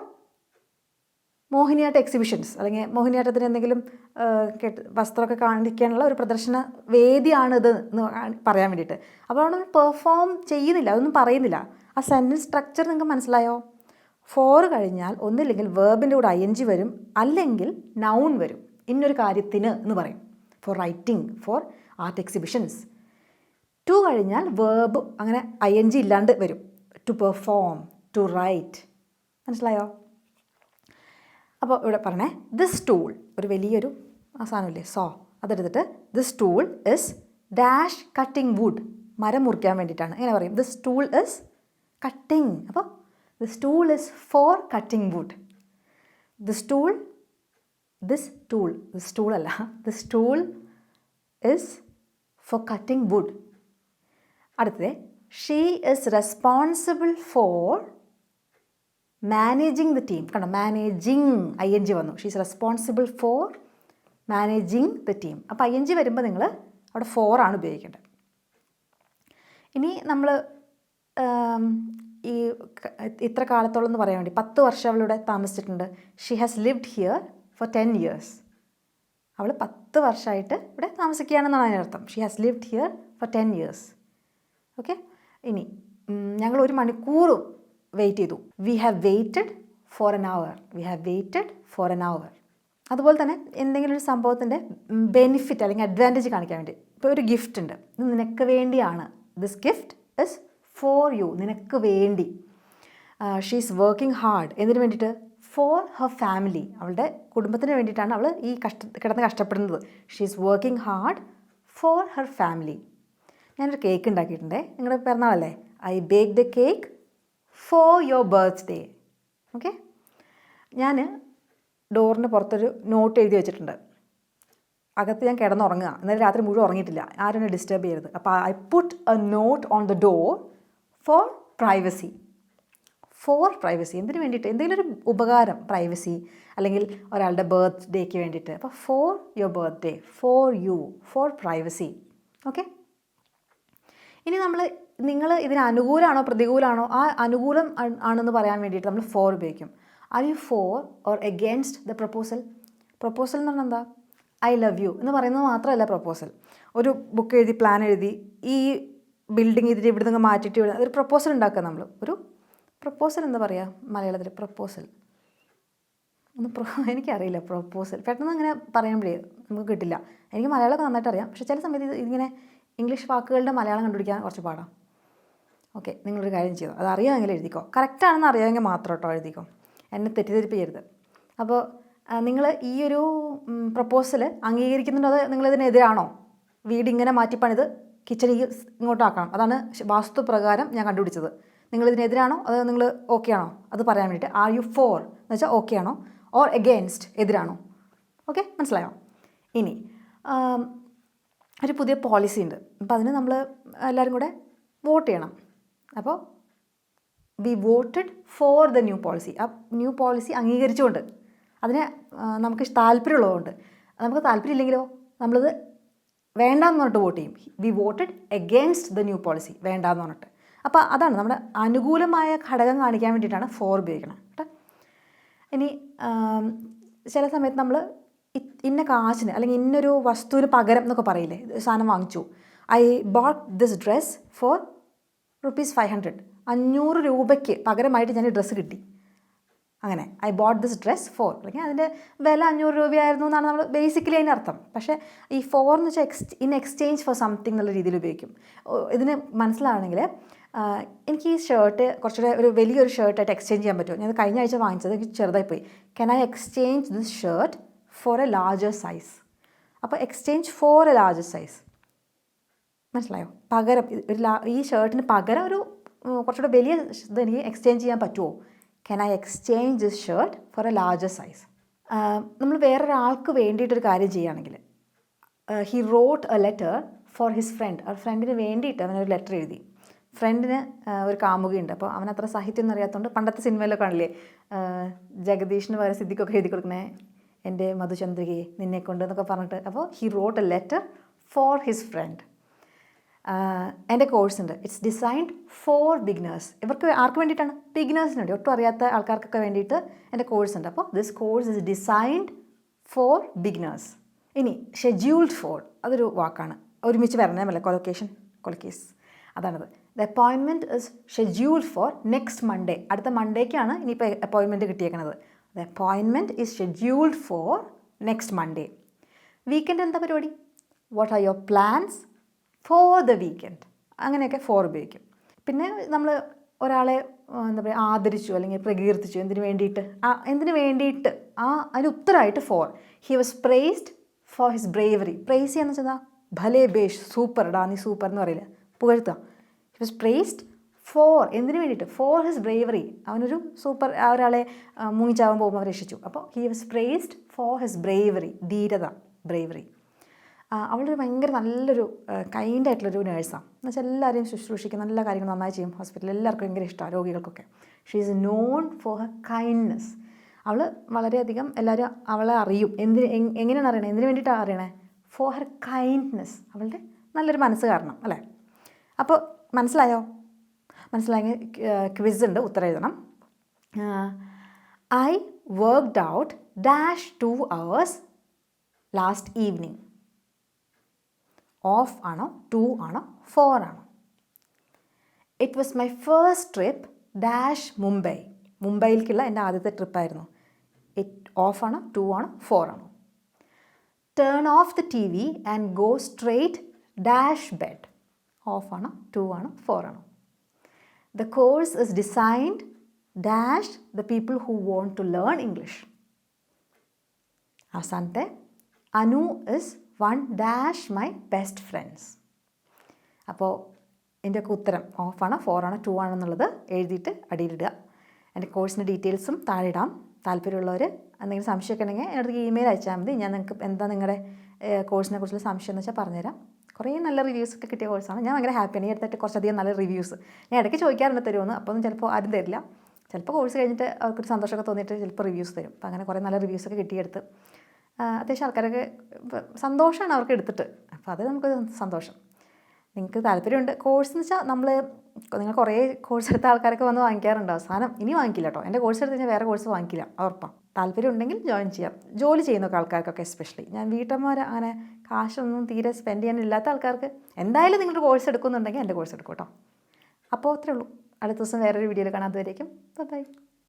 Mohiniyattam exhibitions, അല്ലെങ്കിൽ മോഹിനിയാട്ടത്തിന് എന്തെങ്കിലും വസ്ത്രമൊക്കെ കാണിക്കാനുള്ള ഒരു പ്രദർശന വേദിയാണിത് എന്ന് പറയാൻ വേണ്ടിയിട്ട്. അപ്പോൾ അവിടെ പെർഫോം ചെയ്യുന്നില്ല, അതൊന്നും പറയുന്നില്ല. ആ സെൻറ്റൻസ് സ്ട്രക്ചർ നിങ്ങൾക്ക് മനസ്സിലായോ? ഫോർ കഴിഞ്ഞാൽ ഒന്നില്ലെങ്കിൽ വേർബിൻ്റെ കൂടെ ING വരും, അല്ലെങ്കിൽ നൗൺ വരും. ഇന്നൊരു കാര്യത്തിന് എന്ന് പറയും. For writing, for art exhibitions. To കഴിഞ്ഞാൽ വേർബ് അങ്ങനെ ING ഇല്ലാണ്ട് വരും. To perform, to write. മനസ്സിലായോ? അപ്പോൾ ഇവിടെ പറഞ്ഞേ, ദിസ് ടൂൾ, ഒരു വലിയൊരു സാധനമില്ലേ, സോ, അതെടുത്തിട്ട് this tool is dash cutting wood. മരം മുറിക്കാൻ വേണ്ടിയിട്ടാണ്. എങ്ങനെ പറയും? This tool is cutting. അപ്പോൾ this tool is for cutting wood. This tool അല്ല, this tool is for cutting wood. അടുത്തത്, she is responsible for managing the team. കണ്ടോ, മാനേജിങ് ING വന്നു. She is responsible for managing the team. അപ്പോൾ ING വരുമ്പോൾ നിങ്ങൾ അവിടെ ഫോർ ആണ് ഉപയോഗിക്കേണ്ടത്. ഇനി നമ്മൾ ഈ ഇത്ര കാലത്തോളം എന്ന് പറയാൻ വേണ്ടി 10 വർഷം അവളിവിടെ താമസിച്ചിട്ടുണ്ട്. She has lived here for 10 years. അവൾ 10 വർഷമായിട്ട് ഇവിടെ താമസിക്കുകയാണെന്നാണ് അതിനർത്ഥം. She has lived here for 10 years. Okay, ഇനി ഞങ്ങൾ 1 മണിക്കൂർ വെയിറ്റ് ചെയ്തു. We have waited for an hour. അതുപോലെ തന്നെ എന്തെങ്കിലും ഒരു സംഭവത്തിൻ്റെ ബെനിഫിറ്റ് അല്ലെങ്കിൽ അഡ്വാൻറ്റേജ് കാണിക്കാൻ വേണ്ടി. ഇപ്പോൾ ഒരു ഗിഫ്റ്റ് ഉണ്ട്, ഇത് നിനക്ക് വേണ്ടിയാണ്. This gift is for you, നിനക്ക് വേണ്ടി. She is working hard. എന്തിനു വേണ്ടിയിട്ട്? ഫോർ ഹർ ഫാമിലി, അവളുടെ കുടുംബത്തിന് വേണ്ടിയിട്ടാണ് അവൾ ഈ കിടന്ന് കഷ്ടപ്പെടുന്നത്. She is working hard for her family. ഞാനൊരു കേക്ക് ഉണ്ടാക്കിയിട്ടുണ്ടേ, നിങ്ങളുടെ പിറന്നാളല്ലേ. I bake the cake for your birthday. Okay, ഞാൻ ഡോറിന് പുറത്തൊരു നോട്ട് എഴുതി വെച്ചിട്ടുണ്ട്. അകത്ത് ഞാൻ കിടന്നുറങ്ങുക, ഇന്നലെ രാത്രി മുഴുവൻ ഉറങ്ങിയിട്ടില്ല, ആരും എന്നെ ഡിസ്റ്റർബ് ചെയ്യരുത്. അപ്പോൾ I put a note on the door for privacy. എന്തിനു വേണ്ടിയിട്ട്? എന്തെങ്കിലും ഒരു ഉപകാരം, പ്രൈവസി, അല്ലെങ്കിൽ ഒരാളുടെ ബർത്ത്ഡേക്ക് വേണ്ടിയിട്ട്. അപ്പോൾ for your birthday, for you, for privacy. Okay, ഇനി നിങ്ങൾ ഇതിന് അനുകൂലമാണോ പ്രതികൂലമാണോ? ആ അനുകൂലം ആണെന്ന് പറയാൻ വേണ്ടിയിട്ട് നമ്മൾ ഫോർ ഉപയോഗിക്കും. Are you for or against the proposal? Proposal എന്ന് പറഞ്ഞാൽ എന്താ? ഐ ലവ് യു എന്ന് പറയുന്നത് മാത്രമല്ല പ്രപ്പോസൽ. ഒരു ബുക്ക് എഴുതി, പ്ലാൻ എഴുതി, ഈ ബിൽഡിംഗ് ഇവിടെ നിന്ന് മാറ്റിയിട്ട് ഒരു പ്രപ്പോസൽ ഉണ്ടാക്കുക. നമ്മൾ ഒരു പ്രപ്പോസൽ എന്താ പറയുക മലയാളത്തിൽ? പ്രപ്പോസൽ എനിക്കറിയില്ല. പ്രപ്പോസൽ പെട്ടെന്ന് അങ്ങനെ പറയുമ്പോഴേ നമുക്ക് കിട്ടില്ല. എനിക്ക് മലയാളമൊക്കെ നന്നായിട്ട് അറിയാം, പക്ഷേ ചില സമയത്ത് ഇതിങ്ങനെ ഇംഗ്ലീഷ് വാക്കുകളുടെ മലയാളം കണ്ടുപിടിക്കാൻ കുറച്ച് പാടാം. ഓക്കെ, നിങ്ങളൊരു കാര്യം ചെയ്തോ, അത് അറിയാമെങ്കിൽ എഴുതിക്കോ. കറക്റ്റാണെന്ന് അറിയാമെങ്കിൽ മാത്രം കേട്ടോ എഴുതിക്കോ, എന്നെ തെറ്റിദ്ധരിപ്പിക്കരുത്. അപ്പോൾ നിങ്ങൾ ഈ ഒരു പ്രപ്പോസൽ അംഗീകരിക്കുന്നുണ്ടോ? അത് നിങ്ങളിതിനെതിരാണോ? വീട് ഇങ്ങനെ മാറ്റിപ്പണിത് കിച്ചൺ ഇങ്ങോട്ടാക്കണം, അതാണ് വാസ്തുപ്രകാരം ഞാൻ കണ്ടുപിടിച്ചത്. നിങ്ങളിതിനെതിരാണോ? അത് നിങ്ങൾ ഓക്കെ ആണോ? അത് പറയാൻ വേണ്ടിയിട്ട് ആർ യു ഫോർ എന്ന് വെച്ചാൽ ഓക്കെ ആണോ, ഓർ എഗെയിൻസ്റ്റ് എതിരാണോ? ഓക്കെ, മനസ്സിലായോ? ഇനി ഒരു പുതിയ പോളിസി ഉണ്ട്. അപ്പോൾ അതിന് നമ്മൾ എല്ലാവരും കൂടെ വോട്ട് ചെയ്യണം. അപ്പോൾ we voted for the new policy. ആ ന്യൂ പോളിസി അംഗീകരിച്ചുകൊണ്ട്, അതിന് നമുക്ക് താല്പര്യമുള്ളതുകൊണ്ട്. നമുക്ക് താല്പര്യമില്ലെങ്കിലോ നമ്മളത് വേണ്ടാന്ന് പറഞ്ഞിട്ട് വോട്ട് ചെയ്യും. We voted against the new policy, വേണ്ടാന്ന് പറഞ്ഞിട്ട്. അപ്പോൾ അതാണ് നമ്മുടെ അനുകൂലമായ ഘടകം കാണിക്കാൻ വേണ്ടിയിട്ടാണ് ഫോർ ഉപയോഗിക്കണം കേട്ടോ. ഇനി ചില സമയത്ത് നമ്മൾ ഇന്ന കാശിന് അല്ലെങ്കിൽ ഇന്നൊരു വസ്തുവിന് പകരം എന്നൊക്കെ പറയില്ലേ, സാധനം വാങ്ങിച്ചു, I boat this dress for ₹500. 500 രൂപയ്ക്ക് പകരമായിട്ട് ഞാൻ ഈ ഡ്രസ്സ് കിട്ടി. അങ്ങനെ I boat this dress for, അല്ലെങ്കിൽ അതിൻ്റെ വില 500 രൂപയായിരുന്നു എന്നാണ് നമ്മൾ ബേസിക്കലി അതിൻ്റെ അർത്ഥം. പക്ഷേ ഈ ഫോർ എന്ന് വെച്ചാൽ ഇൻ എക്സ്ചേഞ്ച് ഫോർ സംതിങ് എന്നുള്ള രീതിയിൽ ഉപയോഗിക്കും. ഇതിന് മനസ്സിലാവണമെങ്കിൽ എനിക്ക് ഈ ഷർട്ട് കുറച്ചുകൂടെ ഒരു വലിയൊരു ഷർട്ടായിട്ട് എക്സ്ചേഞ്ച് ചെയ്യാൻ പറ്റുമോ? ഞാൻ കഴിഞ്ഞ ആഴ്ച വാങ്ങിച്ചത് എനിക്ക് ചെറുതായി പോയി. Can I exchange this shirt for a larger size? അപ്പോൾ exchange for a larger size, മനസ്സിലായോ? പകരം ഈ ഷർട്ടിന് പകരം ഒരു കുറച്ചുകൂടെ വലിയ ഇത് എനിക്ക് എക്സ്ചേഞ്ച് ചെയ്യാൻ പറ്റുമോ? Can I exchange this shirt for a larger size? നമ്മൾ വേറൊരാൾക്ക് വേണ്ടിയിട്ടൊരു കാര്യം ചെയ്യുകയാണെങ്കിൽ, he wrote a letter for his friend, ആ ഫ്രണ്ടിന് വേണ്ടിയിട്ട് അവനൊരു ലെറ്റർ എഴുതി. ഫ്രണ്ടിന് ഒരു കാമുകയുണ്ട്, അപ്പോൾ അവൻ അത്ര സാഹിത്യം ഒന്നും അറിയാത്തതുകൊണ്ട് പണ്ടത്തെ സിനിമയിലൊക്കെ കാണില്ലേ ജഗദീഷിന് പകരം സിദ്ദിഖൊക്കെ എഴുതി കൊടുക്കണേ എൻ്റെ മധുചന്ദ്രികയെ നിന്നെ കൊണ്ട് എന്നൊക്കെ പറഞ്ഞിട്ട്. അപ്പോൾ he wrote a letter for his front. എൻ്റെ കോഴ്സ് ഉണ്ട്, ഇറ്റ്സ് ഡിസൈൻഡ് ഫോർ ബിഗിനേഴ്സ്. ഇവർക്ക് ആർക്ക് വേണ്ടിയിട്ടാണ്? ബിഗിനേഴ്സിന് വേണ്ടി, ഒട്ടും അറിയാത്ത ആൾക്കാർക്കൊക്കെ വേണ്ടിയിട്ട് എൻ്റെ കോഴ്സ് ഉണ്ട്. അപ്പോൾ this course is designed for beginners. ഇനി ഷെഡ്യൂൾഡ് ഫോർ, അതൊരു വാക്കാണ്, ഒരുമിച്ച് വരണേ അല്ലേ, കൊലക്കേസ് അതാണത്. The appointment is scheduled for next Monday. അടുത്ത മൺഡേക്കാണ് ഇനിയിപ്പോൾ അപ്പോയിൻമെൻറ്റ് കിട്ടിയേക്കുന്നത്. The appointment is scheduled for next Monday. Weekend എന്താ പരിപാടി? What are your plans for the weekend? അങ്ങനെയൊക്കെ ഫോർ ഉപയോഗിക്കും. പിന്നെ നമ്മൾ ഒരാളെ എന്താ പറയുക ആദരിച്ചു അല്ലെങ്കിൽ പ്രകീർത്തിച്ചു, എന്തിനു വേണ്ടിയിട്ട്? അതിന് ഉത്തരമായിട്ട് for. He was praised for his bravery. Praise ചെയ്യാന്ന് വെച്ചാൽ ഭലേ ബേഷ്, സൂപ്പർ ഡാ നീ സൂപ്പർ എന്ന് പറയില്ല, പുകഴ്ത്തുക. ഹി വാസ് പ്രൈസ്ഡ് ഫോർ, എന്തിനു വേണ്ടിയിട്ട്? Four his bravery. അവനൊരു സൂപ്പർ, ഒരാളെ മുങ്ങിച്ചാവാൻ പോകുമ്പോൾ രക്ഷിച്ചു. അപ്പോൾ he was praised for his bravery, ധീരത, ബ്രേവറി. അവളൊരു ഭയങ്കര നല്ലൊരു കൈൻഡായിട്ടുള്ളൊരു നേഴ്സാണ്. എന്ന് വെച്ചാൽ എല്ലാവരെയും ശുശ്രൂഷിക്കും, നല്ല കാര്യങ്ങൾ നന്നായി ചെയ്യും ഹോസ്പിറ്റലിൽ, എല്ലാവർക്കും ഭയങ്കര ഇഷ്ടമാണ്, രോഗികൾക്കൊക്കെ. She is known for her kindness. അവൾ വളരെയധികം എല്ലാവരും അവളെ അറിയും. എങ്ങനെയാണ് അറിയണത്? എന്തിനു വേണ്ടിയിട്ടാണ് അറിയണേ? ഫോർ ഹർ കൈൻഡ്നെസ്, അവളുടെ നല്ലൊരു മനസ്സ് കാരണം, അല്ലേ? അപ്പോൾ മനസ്സിലായോ? മനസ്സിലായെങ്കിൽ ക്വിസ് ഉണ്ട്, ഉത്തരം എഴുതണം. I worked out dash 2 hours last evening. Of ആണോ, 2 ആണോ, 4 ആണോ? It was my first trip dash Mumbai. മുംബൈയിലേക്കുള്ള എൻ്റെ ആദ്യത്തെ ട്രിപ്പായിരുന്നു. ഇറ്റ് ഓഫ് ആണോ, 2 ആണോ, 4 ആണോ? Turn off the T V and go straight dash bed. Off ആണോ, 2 ആണോ, 4 ആണോ? The course is designed dash the people who want to learn English. അവസാനത്തെ Anu is one dash my best friends. അപ്പോൾ ഇതിൻ്റെയൊക്കെ ഉത്തരം ഓഫാണോ, 4 ആണോ, 2 ആണോ എന്നുള്ളത് എഴുതിയിട്ട് അടിയിലിടുക. എൻ്റെ കോഴ്സിൻ്റെ ഡീറ്റെയിൽസും താഴെ ഇടാം. താല്പര്യമുള്ളവർ എന്തെങ്കിലും സംശയമൊക്കെ ഉണ്ടെങ്കിൽ എന്നോട് ഇമെയിൽ അയച്ചാൽ മതി. ഞാൻ നിങ്ങൾക്ക് എന്താ നിങ്ങളുടെ കോഴ്സിനെ കുറിച്ചുള്ള സംശയം എന്ന് വെച്ചാൽ പറഞ്ഞുതരാം. കുറേ നല്ല റിവ്യൂസൊക്കെ കിട്ടിയ കോഴ്സാണ്. ഞാൻ ഭയങ്കര ഹാപ്പിയാണ്. ഈ അടുത്തായിട്ട് കുറച്ചധികം നല്ല റിവ്യൂസ് ഞാൻ ഇടയ്ക്ക് ചോദിക്കാറുണ്ട് തരുമെന്ന്. അപ്പോൾ ഒന്നും ചിലപ്പോൾ ആരും തരില്ല. ചിലപ്പോൾ കോഴ്സ് കഴിഞ്ഞിട്ട് അവർക്കൊരു സന്തോഷമൊക്കെ തോന്നിയിട്ട് ചിലപ്പോൾ റിവ്യൂസ് തരും. അപ്പോൾ അങ്ങനെ കുറേ നല്ല റിവ്യൂസൊക്കെ കിട്ടിയെടുത്ത് അത്യാവശ്യം ആൾക്കാരൊക്കെ സന്തോഷമാണ് അവർക്ക് എടുത്തിട്ട്. അപ്പോൾ അത് നമുക്ക് സന്തോഷം. നിങ്ങൾക്ക് താല്പര്യമുണ്ട് കോഴ്സ് എന്ന് വെച്ചാൽ നിങ്ങൾ കുറേ കോഴ്സ് എടുത്ത ആൾക്കാരൊക്കെ വന്ന് വാങ്ങിക്കാറുണ്ട്. അവസാനം ഇനി വാങ്ങിക്കില്ല കേട്ടോ. എൻ്റെ കോഴ്സ് എടുത്ത് കഴിഞ്ഞാൽ വേറെ കോഴ്സ് വാങ്ങിക്കില്ല, ഉറപ്പാണ്. താല്പര്യം ഉണ്ടെങ്കിൽ ജോയിൻ ചെയ്യാം. ജോലി ചെയ്യുന്ന ആൾക്കാർക്കൊക്കെ എസ്പെഷ്യലി. ഞാൻ വീട്ടമ്മമാർ അങ്ങനെ കാശൊന്നും തീരെ സ്പെൻഡ് ചെയ്യാനില്ലാത്ത ആൾക്കാർക്ക് എന്തായാലും നിങ്ങളുടെ കോഴ്സ് എടുക്കുന്നുണ്ടെങ്കിൽ എൻ്റെ കോഴ്സ് എടുക്കും കേട്ടോ. അപ്പോൾ അത്രേ ഉള്ളൂ. അടുത്ത ദിവസം വേറൊരു വീഡിയോയിൽ കാണാം. അതുവരേക്കും ബൈ.